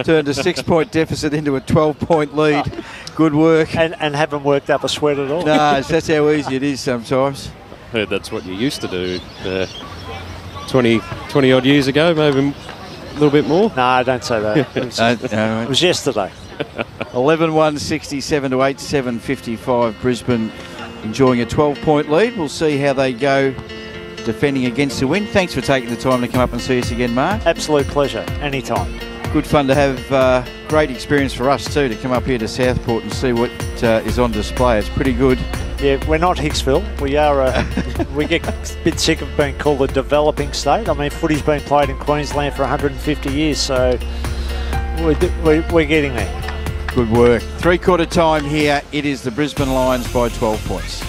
turned a 6-point deficit into a 12-point lead. Good work. And haven't worked up a sweat at all. No, that's how easy it is sometimes. I heard that's what you used to do 20 odd years ago, maybe a little bit more. No, don't say that. It was yesterday. 11-1, 67-8, 7-55. Brisbane enjoying a 12-point lead. We'll see how they go defending against the win. Thanks for taking the time to come up and see us again, Mark. Absolute pleasure. Anytime. Good fun to have. Great experience for us too to come up here to Southport and see what is on display. It's pretty good. Yeah, we're not Hicksville. We are. We get a bit sick of being called a developing state. I mean, footy's been played in Queensland for 150 years, so we're getting there. Good work. 3/4 time here. It is the Brisbane Lions by 12 points.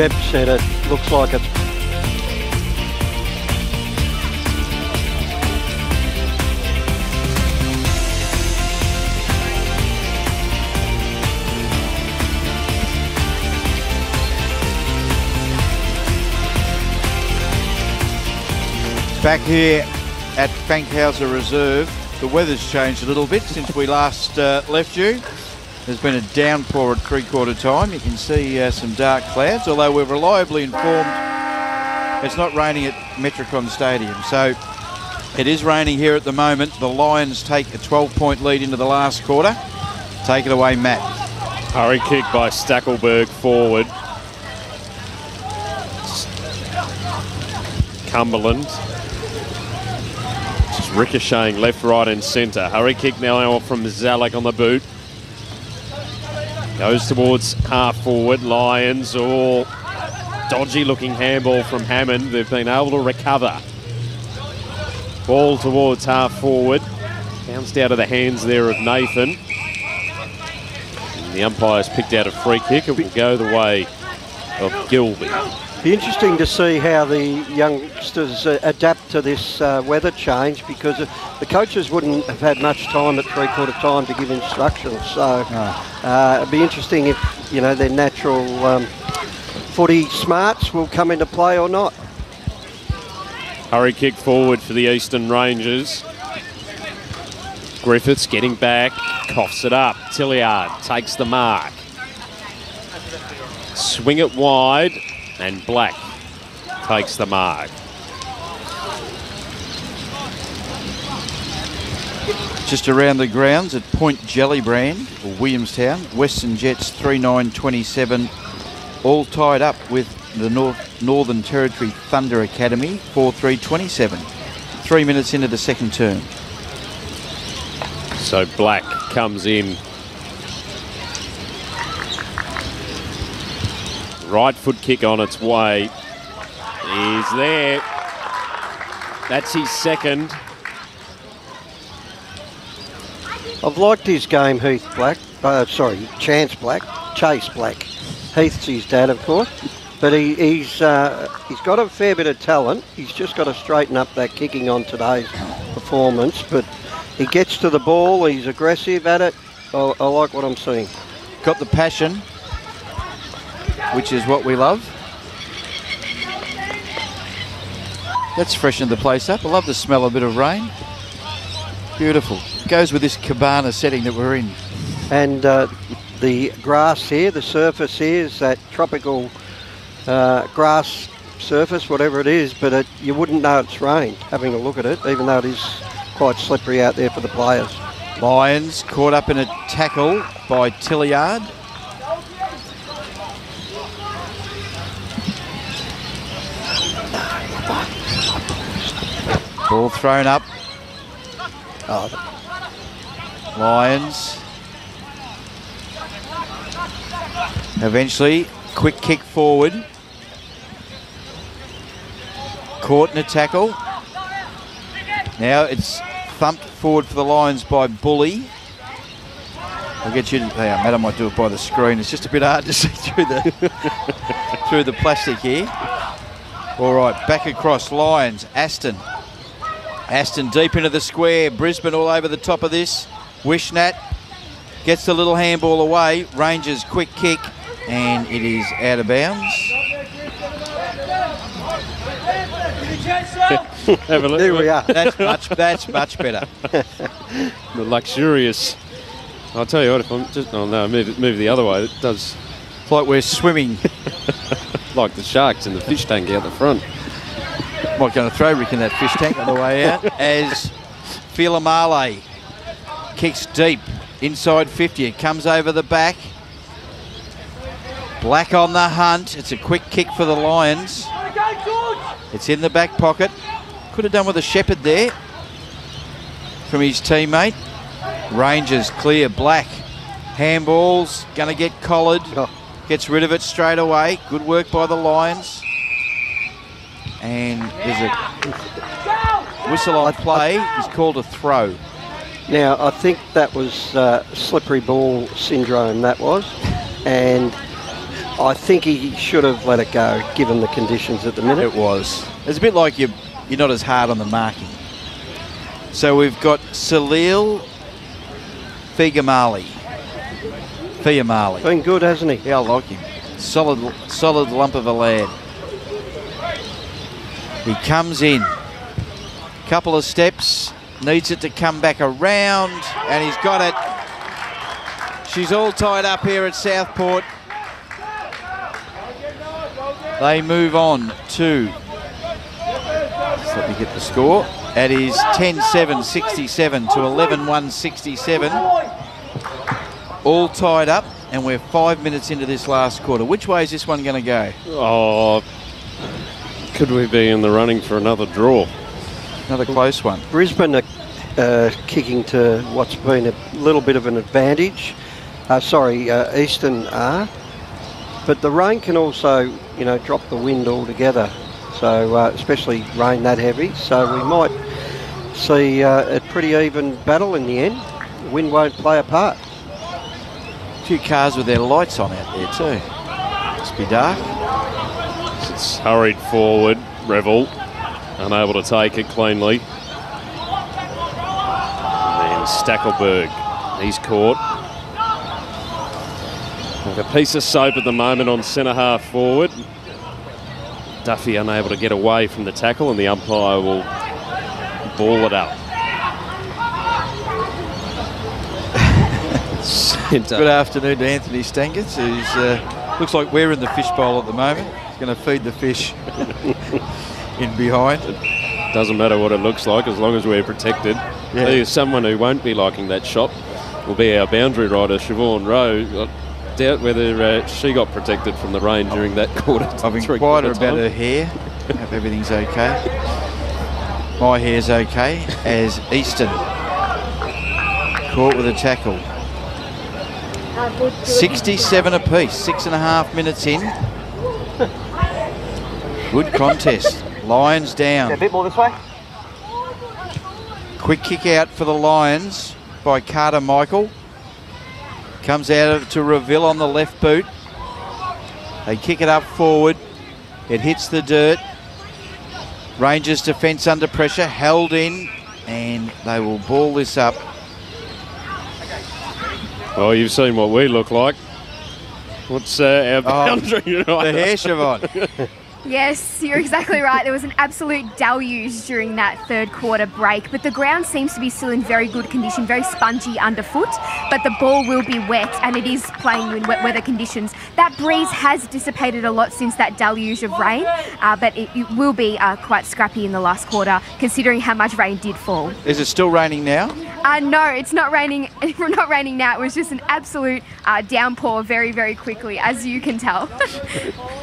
Jeb said, it looks like it's back here at Fankhauser Reserve. The weather's changed a little bit since we last left you. There's been a downpour at 3/4 time. You can see some dark clouds, although we're reliably informed it's not raining at Metricon Stadium. So it is raining here at the moment. The Lions take a 12-point lead into the last quarter. Take it away, Matt. Hurry kick by Stackelberg forward. Cumberland. Just ricocheting left, right and centre. Hurry kick now from Zalek on the boot. Goes towards half forward. Lions, all dodgy looking handball from Hammond. They've been able to recover. Ball towards half forward. Bounced out of the hands there of Nathan. And the umpire's picked out a free kick. It will go the way of Gilby. be interesting to see how the youngsters adapt to this weather change, because the coaches wouldn't have had much time at 3/4 time to give instructions. So it'd be interesting if, you know, their natural footy smarts will come into play or not. Hurry kick forward for the Eastern Rangers. Griffiths getting back, coughs it up. Tilliard takes the mark. Swing it wide, and Black takes the mark. Just around the grounds at Point Jellybrand, or Williamstown, Western Jets 3-9-27, all tied up with the Northern Territory Thunder Academy 4-3-27. 3 minutes into the second term. So Black comes in. Right foot kick on its way. He's there. That's his second. I've liked his game, Heath Black. Chance Black. Chase Black. Heath's his dad, of course. But he's got a fair bit of talent. He's just got to straighten up that kicking on today's performance. But he gets to the ball. He's aggressive at it. I like what I'm seeing. Got the passion, which is what we love. That's freshened the place up. I love the smell of a bit of rain. Beautiful. Goes with this cabana setting that we're in. And the grass here, the surface here, is that tropical grass surface, whatever it is, but you wouldn't know it's rained having a look at it, even though it is quite slippery out there for the players. Lions caught up in a tackle by Tilliard. Ball thrown up. Lions. Eventually, quick kick forward. Caught in a tackle. Now it's thumped forward for the Lions by Bully. I'll get you to... Matt, I might do it by the screen. It's just a bit hard to see through the through the plastic here. All right, back across. Lions. Aston deep into the square. Brisbane all over the top of this. Wishnat gets the little handball away. Rangers quick kick, and it is out of bounds. Have a look. There we are. That's much better. The luxurious. I'll tell you what, if I'm just... Oh no, move the other way. It does... It's like we're swimming. Like the sharks in the fish tank out the front. Not going to throw Rick in that fish tank on the way out. As Filamale kicks deep inside 50. It comes over the back. Black on the hunt. It's a quick kick for the Lions. It's in the back pocket. Could have done with a shepherd there from his teammate. Rangers clear. Black. Handballs. Going to get collared. Gets rid of it straight away. Good work by the Lions. And there's a whistle on play. He's called a throw. Now, I think that was slippery ball syndrome, that was. And I think he should have let it go, given the conditions at the minute. It was. It's a bit like you're not as hard on the marking. So we've got Salil Fiamali. Been good, hasn't he? Yeah, I like him. Solid lump of a lad. He comes in. Couple of steps. Needs it to come back around. And he's got it. She's all tied up here at Southport. They move on to... Let's let me get the score. That is 10-7-67 to 11-1-67. All tied up, and we're 5 minutes into this last quarter. Which way is this one going to go? Oh, could we be in the running for another draw? Another close one. Brisbane are kicking to what's been a little bit of an advantage. Eastern are. But the rain can also, drop the wind altogether. So, especially rain that heavy. So we might see a pretty even battle in the end. The wind won't play a part. A few cars with their lights on out there too. Must be dark. It's hurried forward. Revel unable to take it cleanly. And then Stackelberg, he's caught. Like a piece of soap at the moment on centre half forward. Duffy unable to get away from the tackle, and the umpire will ball it up. Good afternoon to Anthony Stangetz, who's looks like we're in the fish bowl at the moment. He's going to feed the fish in behind. It doesn't matter what it looks like as long as we're protected. Yeah. There's someone who won't be liking that shot. Will be our boundary rider, Siobhan Rowe. I doubt whether she got protected from the rain during that quarter. I've inquired her about her hair. Hope everything's okay. My hair's okay, as Easton caught with a tackle. 67 apiece, 6.5 minutes in. Good contest. Lions down. A bit more this way. Quick kick out for the Lions by Carter Michael. Comes out to Reville on the left boot. They kick it up forward. It hits the dirt. Rangers defence under pressure, held in, and they will ball this up. Oh, you've seen what we look like. What's our boundary? The hair, Siobhan. Yes, you're exactly right. There was an absolute deluge during that third quarter break, but the ground seems to be still in very good condition, very spongy underfoot, but the ball will be wet and it is playing in wet weather conditions. That breeze has dissipated a lot since that deluge of rain, but it will be quite scrappy in the last quarter, considering how much rain did fall. Is it still raining now? No, it's not raining. Not raining now. It was just an absolute downpour very, very quickly, as you can tell.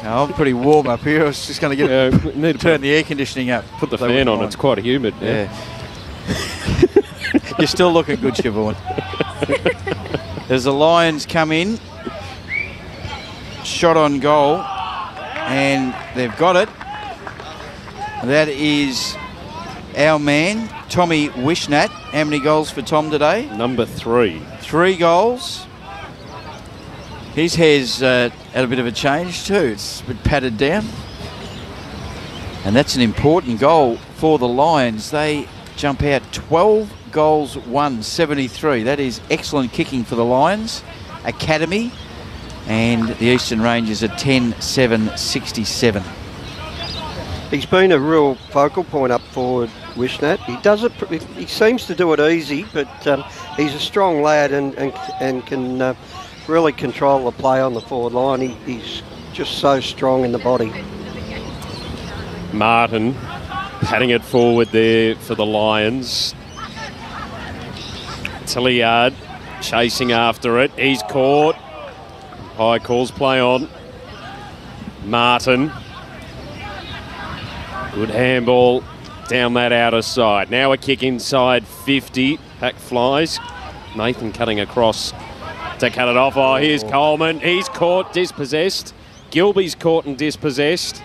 I'm pretty warm up here. I was just going to need to turn the air conditioning up. Put the fan on. It's quite humid. Yeah. You're still looking good, Siobhan. As the Lions come in, shot on goal, and they've got it. That is our man, Tommy Wishnat. How many goals for Tom today? Number 3. 3 goals. His hair's had a bit of a change too. It's a bit patted down. And that's an important goal for the Lions. They jump out 12 goals, 73. That is excellent kicking for the Lions Academy. And the Eastern Rangers are 10-7-67. He's been a real focal point up forward, Wishnat. He does it. He seems to do it easy, but he's a strong lad and can really control the play on the forward line. He's just so strong in the body. Martin patting it forward there for the Lions. Tilliard chasing after it. He's caught. High calls play on. Martin. Good handball down that outer side. Now a kick inside 50. Pack flies. Nathan cutting across to cut it off. Oh, here's Coleman. He's caught, dispossessed. Gilby's caught and dispossessed.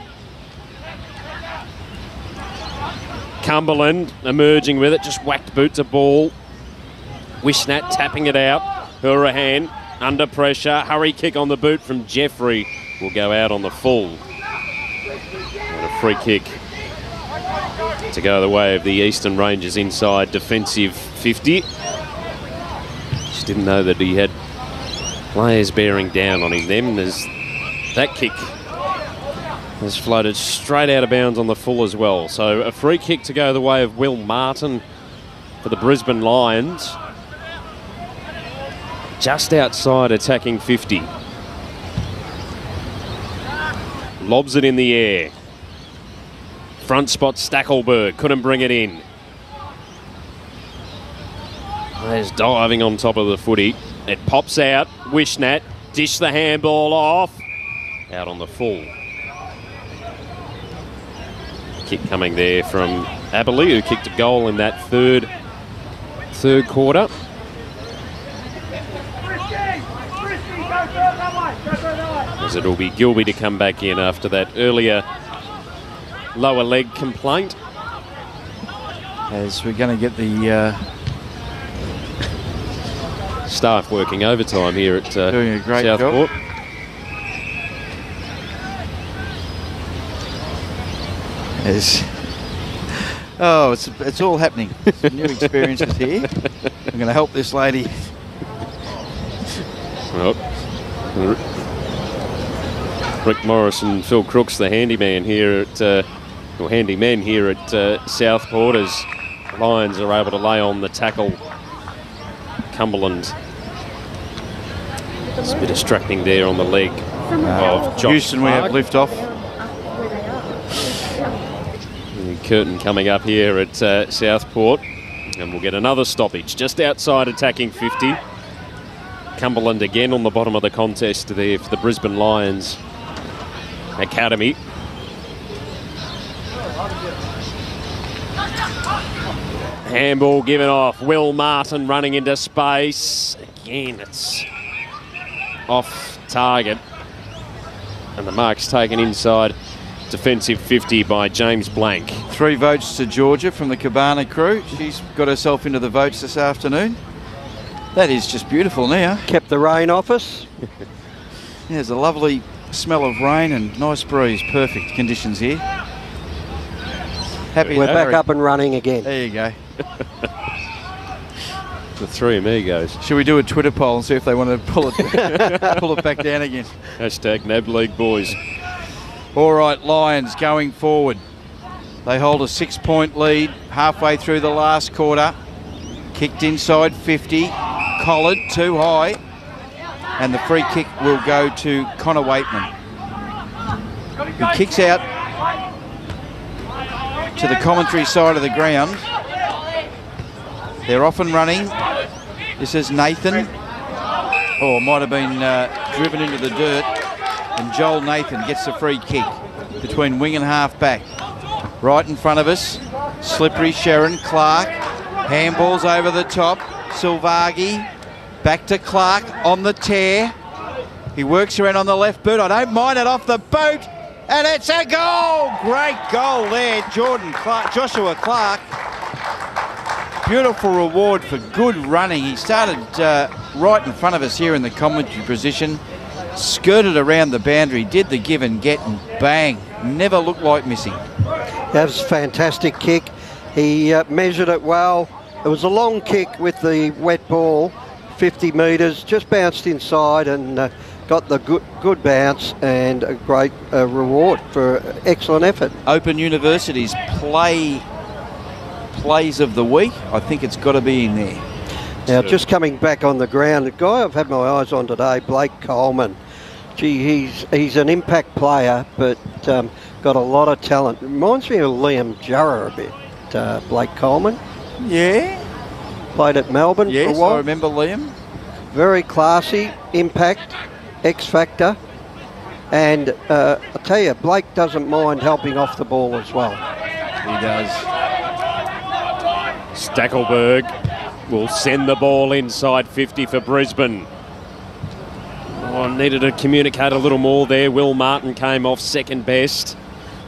Cumberland emerging with it, just whacked boot to ball. Wishnat tapping it out. Hurahan under pressure. Hurry kick on the boot from Jeffrey. will go out on the full. And a free kick to go the way of the Eastern Rangers inside defensive 50. Just didn't know that he had players bearing down on him then, as that kick has floated straight out of bounds on the full as well. So a free kick to go the way of Will Martin for the Brisbane Lions. Just outside attacking 50. Lobs it in the air. Front spot Stackelberg, couldn't bring it in. There's diving on top of the footy. It pops out. Wishnat, dish the handball off. Out on the full. Kick coming there from Aberley, who kicked a goal in that third quarter. As it'll be Gilby to come back in after that earlier lower leg complaint. As we're going to get the staff working overtime here at doing a great Southport. job. It's all happening. Some new experiences here. I'm going to help this lady. Oh. Rick Morris and Phil Crooks, the handyman here at handymen here at Southport, as Lions are able to lay on the tackle. Cumberland. It's a bit distracting there on the leg of Josh Houston, Clark. we have lift off. The curtain coming up here at Southport, and we'll get another stoppage just outside attacking 50. Cumberland again on the bottom of the contest there for the Brisbane Lions Academy. Handball given off. Will Martin running into space. Again, it's off target. And the mark's taken inside defensive 50 by James Blank. 3 votes to Georgia from the Cabana crew. She's got herself into the votes this afternoon. That is just beautiful now. Kept the rain off us. There's a lovely smell of rain and nice breeze. Perfect conditions here. Happy We're back up and running again. There you go. The 3 amigos. Should we do a Twitter poll and see if they want to pull it back down again? Hashtag NAB League boys. All right, Lions going forward. They hold a 6-point lead halfway through the last quarter. Kicked inside 50. Collared too high. And the free kick will go to Connor Waitman, who kicks out to the commentary side of the ground. They're off and running. This is Nathan. Oh, might have been driven into the dirt. And Joel Nathan gets the free kick between wing and half back. Right in front of us. Slippery Sharon. Clark. Handballs over the top. Silvagi. Back to Clark on the tear. He works around on the left boot. I don't mind it, off the boot. And it's a goal! Great goal there, Joshua Clark. Beautiful reward for good running. He started right in front of us here in the commentary position. Skirted around the boundary, did the give and get, and bang. Never looked like missing. That was a fantastic kick. He measured it well. It was a long kick with the wet ball. 50 metres, just bounced inside and got the good bounce and a great reward for excellent effort. Open University's plays of the week. I think it's got to be in there. Now, just coming back on the ground, the guy I've had my eyes on today, Blake Coleman. Gee, he's an impact player, but got a lot of talent. Reminds me of Liam Jurra a bit, Blake Coleman. Yeah. Played at Melbourne for a while. I remember Liam. Very classy, impact, X factor. And I tell you, Blake doesn't mind helping off the ball as well. He does. Stackelberg will send the ball inside 50 for Brisbane. Oh, needed to communicate a little more there. Will Martin came off second best.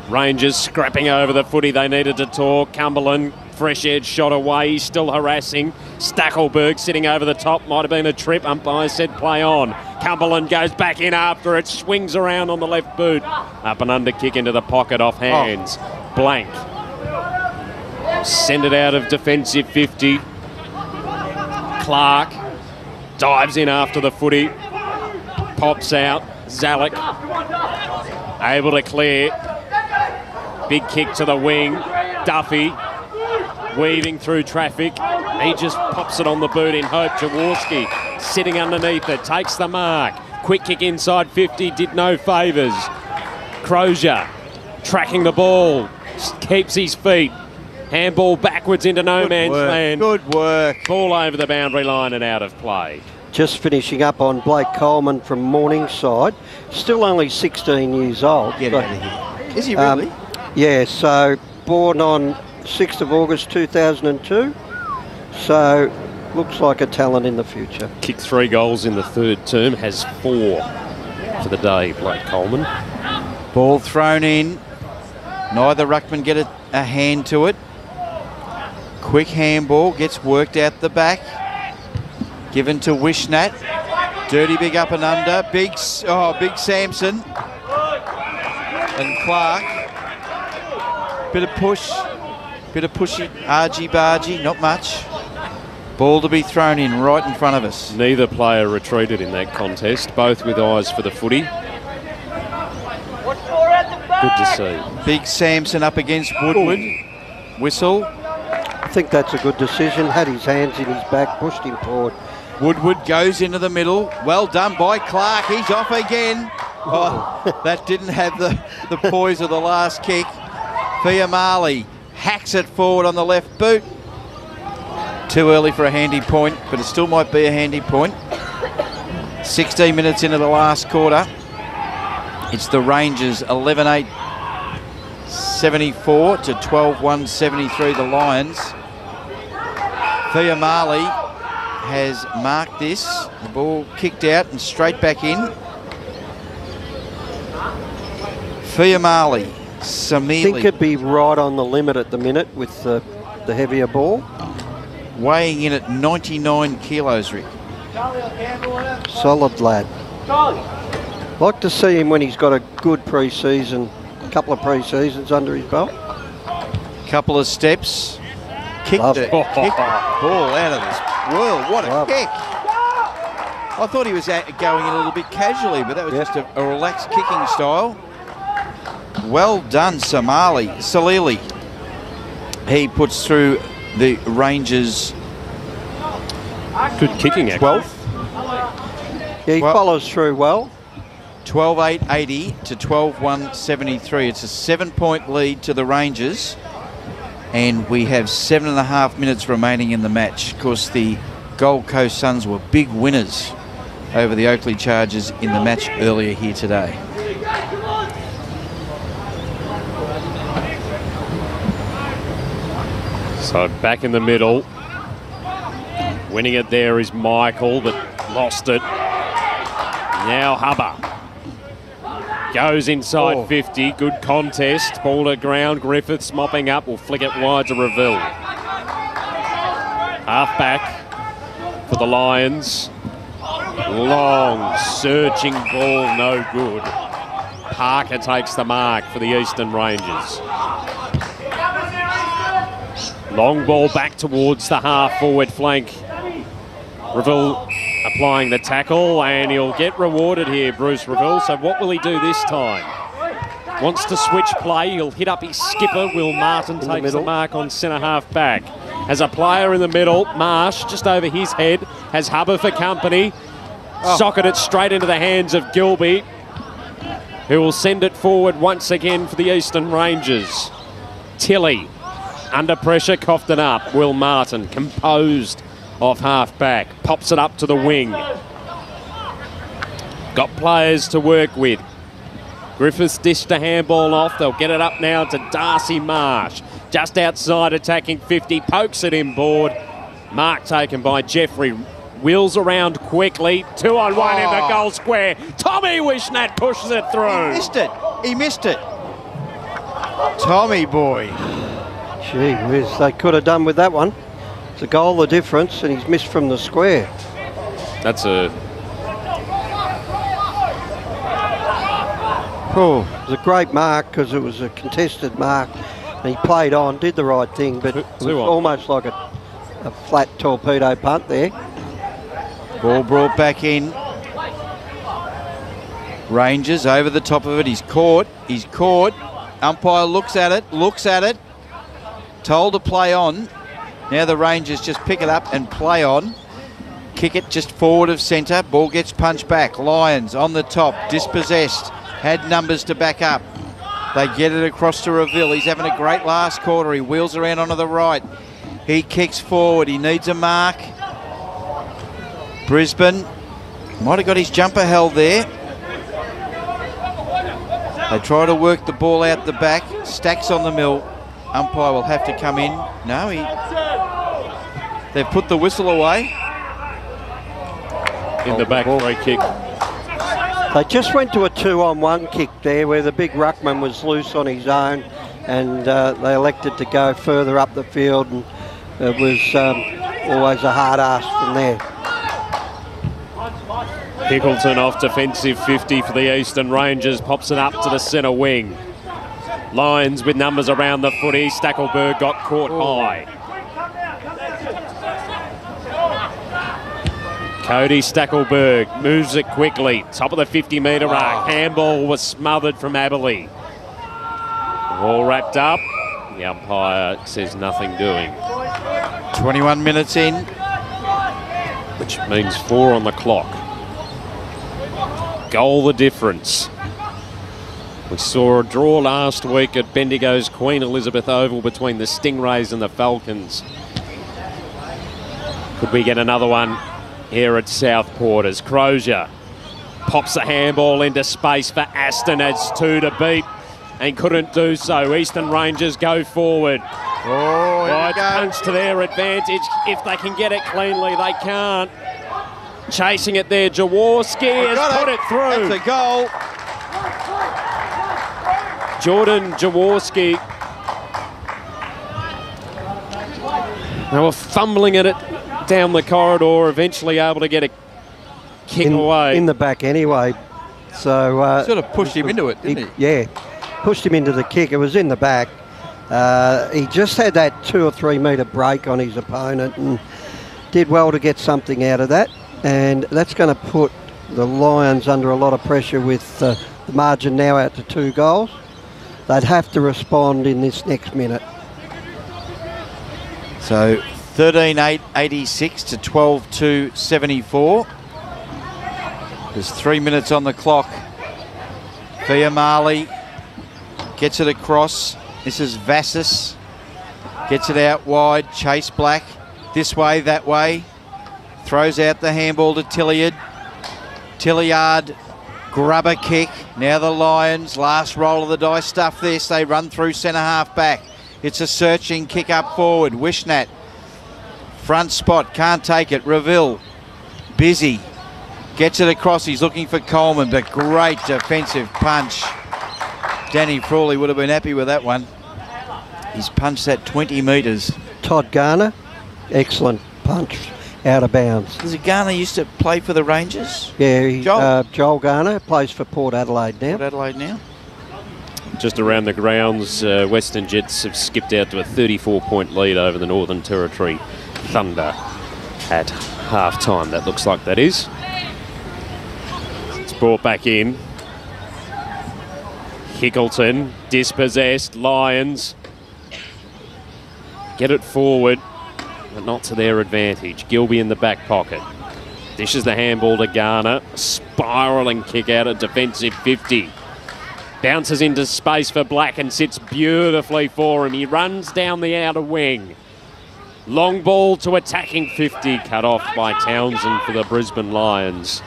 Rangers scrapping over the footy. They needed to talk. Cumberland Fresh edge shot away. He's still harassing. Stackelberg sitting over the top. Might have been a trip. Umpire said play on. Cumberland goes back in after it. Swings around on the left boot. Up and under kick into the pocket off hands. Blank. Send it out of defensive 50. Clark dives in after the footy. Pops out. Zalek able to clear. Big kick to the wing. Duffy weaving through traffic. He just pops it on the boot in hope. Jaworski sitting underneath it. Takes the mark. Quick kick inside 50. Did no favours. Crozier tracking the ball. Keeps his feet. Handball backwards into no man's land. Good work. Ball over the boundary line and out of play. Just finishing up on Blake Coleman from Morningside. Still only 16 years old. Get out of here. Is he really? Yeah, so born on 6th of August 2002. So looks like a talent in the future. Kicked 3 goals in the third term. Has 4 for the day, Blake Coleman. Ball thrown in. Neither ruckman get a hand to it. Quick handball. Gets worked out the back. Given to Wishnat. Dirty big up and under. Big Samson. And Clark. Bit of push. Bit of pushy. Argy-bargy. Not much. Ball to be thrown in right in front of us. Neither player retreated in that contest. Both with eyes for the footy. Good to see. Big Samson up against Woodward. Whistle. I think that's a good decision. Had his hands in his back, pushed him forward. Woodward goes into the middle. Well done by Clark. He's off again. Oh, that didn't have the poise of the last kick. Fiamali hacks it forward on the left boot. Too early for a handy point, but it still might be a handy point. 16 minutes into the last quarter. It's the Rangers 11-8 74 to 12-1 73 the Lions. Fiamali has marked this. The ball kicked out and straight back in. Fiamali, Samili. I think it'd be right on the limit at the minute with the heavier ball. Weighing in at 99 kilos, Rick. Solid lad. Like to see him when he's got a good pre-season, couple of pre-seasons under his belt. Couple of steps. Kicked the ball out of this world. What a kick. I thought he was going a little bit casually, but that was just a relaxed kicking style. Well done, Salili. He puts through the Rangers. Good kicking, 12th. Yeah, he follows through well. 12-8 80 to 12-1 73. It's a 7-point lead to the Rangers. And we have 7.5 minutes remaining in the match. Of course, the Gold Coast Suns were big winners over the Oakley Chargers in the match earlier here today. So back in the middle. Winning it there is Michael, but lost it. Now Hubber. Goes inside 50. Good contest. Ball to ground. Griffiths mopping up. Will flick it wide to Reville. Half back for the Lions. Long, searching ball. No good. Parker takes the mark for the Eastern Rangers. Long ball back towards the half-forward flank. Reville applying the tackle, and he'll get rewarded here, Bruce Reville. So what will he do this time? Wants to switch play. He'll hit up his skipper. Will Martin takes the mark on centre-half back. As a player in the middle, Marsh, just over his head, has Hubber for company. Socket it straight into the hands of Gilby, who will send it forward once again for the Eastern Rangers. Tilly, under pressure, coughed it up. Will Martin, composed off half-back, pops it up to the wing. Got players to work with. Griffiths dished a handball off. They'll get it up now to Darcy Marsh. Just outside attacking 50, pokes it inboard. Mark taken by Jeffrey. Wheels around quickly. 2-on-1 in the goal square. Tommy Wishnat pushes it through. He missed it. Tommy boy. Gee whiz, they could have done with that one. It's a goal the difference, and he's missed from the square. That's a... Oh, it was a great mark because it was a contested mark. And he played on, did the right thing, but it was almost like a flat torpedo punt there. Ball brought back in. Rangers over the top of it. He's caught. He's caught. Umpire looks at it. Told to play on. Now the Rangers just pick it up and play on. Kick it just forward of centre. Ball gets punched back. Lions on the top. Dispossessed. Had numbers to back up. They get it across to Reville. He's having a great last quarter. He wheels around onto the right. He kicks forward. He needs a mark. Brisbane might have got his jumper held there. They try to work the ball out the back. Stacks on the mill. Umpire will have to come in. No, they've put the whistle away. In the back, free kick. They just went to a 2-on-1 kick there where the big ruckman was loose on his own, and they elected to go further up the field, and it was always a hard ask from there. Hickleton off defensive 50 for the Eastern Rangers, pops it up to the centre wing. Lions with numbers around the footy. Stackelberg got caught high. Cody Stackelberg moves it quickly. Top of the 50-metre arc. Handball was smothered from Aberley. All wrapped up. The umpire says nothing doing. 21 minutes in. Which means 4 on the clock. Goal the difference. We saw a draw last week at Bendigo's Queen Elizabeth Oval between the Stingrays and the Falcons. Could we get another one here at Southport as Crozier pops a handball into space for Aston, adds 2 to beat and couldn't do so. Eastern Rangers go forward. Right punch to their advantage. If they can get it cleanly, they can't. Chasing it there, Jaworski has put it through. That's a goal. Jordan Jaworski. They were fumbling at it down the corridor, eventually able to get a kick away. In the back anyway. So sort of pushed him into it, didn't he? Yeah, pushed him into the kick. It was in the back. He just had that 2 or 3 metre break on his opponent and did well to get something out of that. And that's going to put the Lions under a lot of pressure with the margin now out to 2 goals. They'd have to respond in this next minute. So 13-8-86 to 12-2-74. There's 3 minutes on the clock. Fia Marley gets it across. This is Vassis. Gets it out wide. Chase Black. This way, that way. Throws out the handball to Tilliard. Tilliard, grubber kick. Now the Lions, last roll of the dice, stuff this. They run through centre half back. It's a searching kick up forward. Wishnat, front spot, can't take it. Reville, busy. Gets it across, he's looking for Coleman, but great defensive punch. Danny Frawley would have been happy with that one. He's punched that 20 metres. Todd Garner, excellent punch. Out of bounds. Does Garner used to play for the Rangers? Yeah, Joel Garner plays for Port Adelaide now. Just around the grounds, Western Jets have skipped out to a 34-point lead over the Northern Territory Thunder at half-time. That looks like that is. It's brought back in. Hickleton, dispossessed. Lions get it forward, but not to their advantage. Gilby in the back pocket. Dishes the handball to Garner. Spiralling kick out at defensive 50. Bounces into space for Black and sits beautifully for him. He runs down the outer wing. Long ball to attacking 50. Cut off by Townsend for the Brisbane Lions.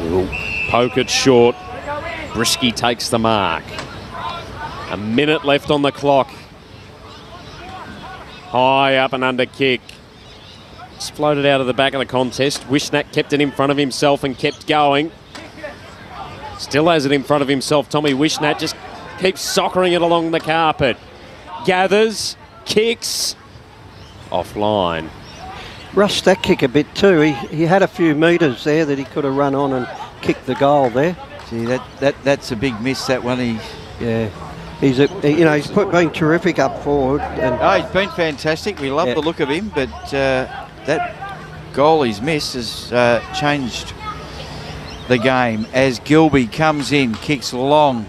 He'll poke it short. Brisky takes the mark. A minute left on the clock. High up and under kick. It's floated out of the back of the contest. Wishnat kept it in front of himself and kept going. Still has it in front of himself. Tommy Wishnat just keeps soccering it along the carpet. Gathers, kicks, offline. Rushed that kick a bit too. He had a few metres there that he could have run on and kicked the goal there. See, that's a big miss, that one. He's been terrific up forward. And he's been fantastic. We love the look of him, but that goal he's missed has changed the game as Gilby comes in, kicks long.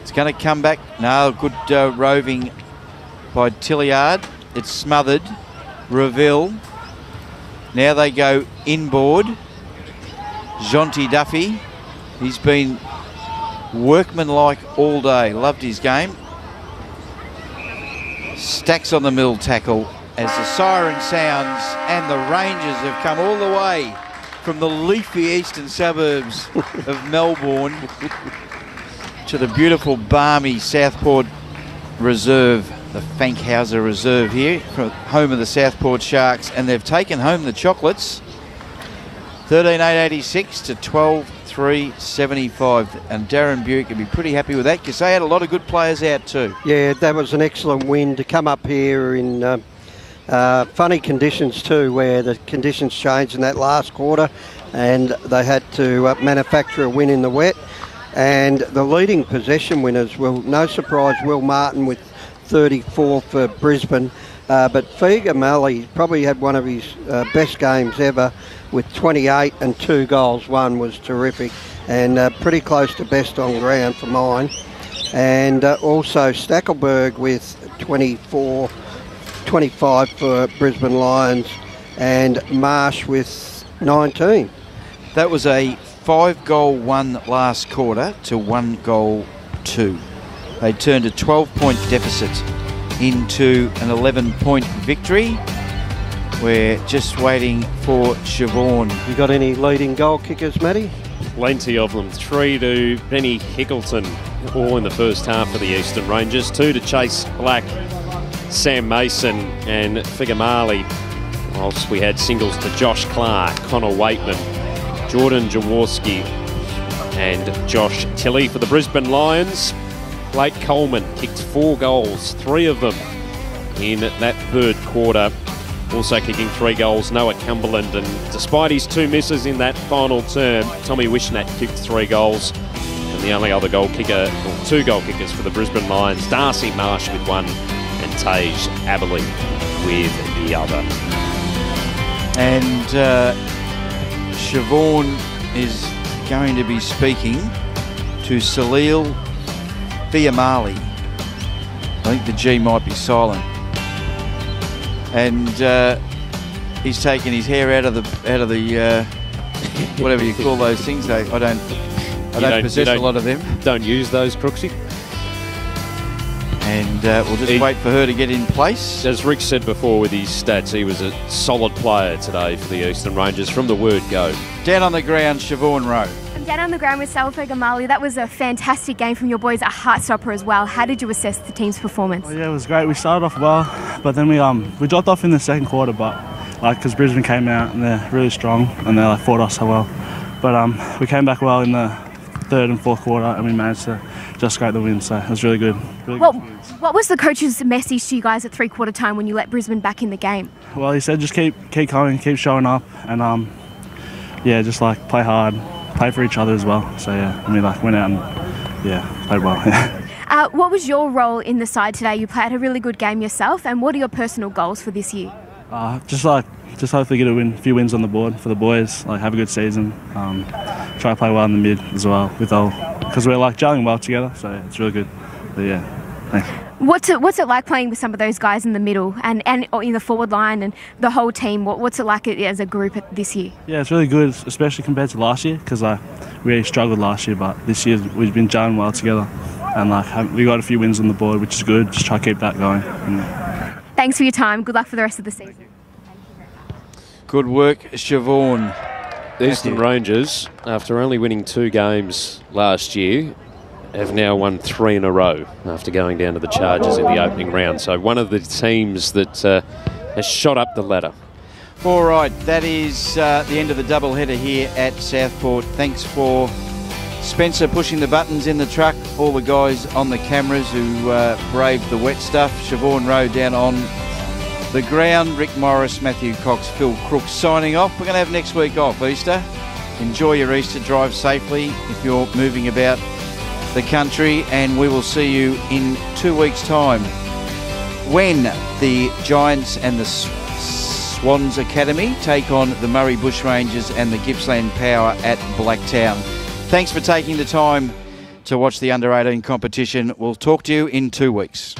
It's going to come back. No, good roving by Tilliard. It's smothered. Reville. Now they go inboard. Jonty Duffy. He's been workmanlike all day. Loved his game. Stacks on the middle tackle as the siren sounds, and the Rangers have come all the way from the leafy eastern suburbs of Melbourne to the beautiful, balmy Southport Reserve, the Fankhauser Reserve here, from home of the Southport Sharks, and they've taken home the chocolates. 13,886 to 12,375, and Darren Buick would be pretty happy with that because they had a lot of good players out too. Yeah, that was an excellent win to come up here in funny conditions too, where the conditions changed in that last quarter and they had to manufacture a win in the wet. And the leading possession winners were, no surprise, Will Martin with 34 for Brisbane. But Figa Malley probably had one of his best games ever with 28 and 2 goals. One was terrific and pretty close to best on ground for mine. And also Stackelberg with 25 for Brisbane Lions, and Marsh with 19. That was a 5-goal 1 last quarter to 1-goal 2. They turned a 12-point deficit into an 11-point victory. We're just waiting for Siobhan. You got any leading goal kickers, Matty? Plenty of them. 3 to Benny Hickleton, all in the first half for the Eastern Rangers. 2 to Chase Black, Sam Mason and Figamali. Whilst we had singles to Josh Clark, Connor Waitman, Jordan Jaworski and Josh Tilley for the Brisbane Lions. Blake Coleman kicked 4 goals, 3 of them in that third quarter. Also kicking 3 goals, Noah Cumberland, and despite his 2 misses in that final term, Tommy Wishnat kicked 3 goals. And the only other goal kicker, or 2 goal kickers for the Brisbane Lions, Darcy Marsh with 1 and Tage Aberley with the other. And Siobhan is going to be speaking to Salil Fiamali. I think the G might be silent. And he's taken his hair out of the whatever you call those things. I don't possess a lot of them. Don't use those, Crooksy. And we'll just wait for her to get in place. As Rick said before with his stats, he was a solid player today for the Eastern Rangers from the word go. Down on the ground, Siobhan Rowe. I'm down on the ground with Salford Gamali. That was a fantastic game from your boys, a heartstopper as well. How did you assess the team's performance? Oh, yeah, it was great. We started off well, but then we dropped off in the second quarter, but because Brisbane came out and they're really strong and they fought us so well. But we came back well in the third and fourth quarter and we managed to just scrape the win, so it was really good. What was the coach's message to you guys at three-quarter time when you let Brisbane back in the game? Well, he said just keep coming, keep showing up, and just play hard, play for each other as well. So went out and played well. What was your role in the side today? You played a really good game yourself, and what are your personal goals for this year? Just hopefully get a few wins on the board for the boys. Have a good season. Try to play well in the mid as well because we're gelling well together. So it's really good. But thanks. What's it like playing with some of those guys in the middle and in the forward line and the whole team? What's it like as a group this year? Yeah, it's really good, especially compared to last year because we really struggled last year, but this year we've been gelling well together and we got a few wins on the board, which is good. Just try to keep that going. Thanks for your time. Good luck for the rest of the season. Good work, Siobhan. The Eastern Rangers, after only winning 2 games last year, have now won 3 in a row after going down to the Chargers in the opening round. So one of the teams that has shot up the ladder. All right, that is the end of the doubleheader here at Southport. Thanks for Spencer pushing the buttons in the truck, all the guys on the cameras who braved the wet stuff. Siobhan Rowe down on the ground. Rick Morris, Matthew Cox, Phil Crooks signing off. We're going to have next week off, Easter. Enjoy your Easter, drive safely if you're moving about the country, and we will see you in 2 weeks' time when the Giants and the Swans Academy take on the Murray Bushrangers and the Gippsland Power at Blacktown. Thanks for taking the time to watch the Under-18 competition. We'll talk to you in 2 weeks.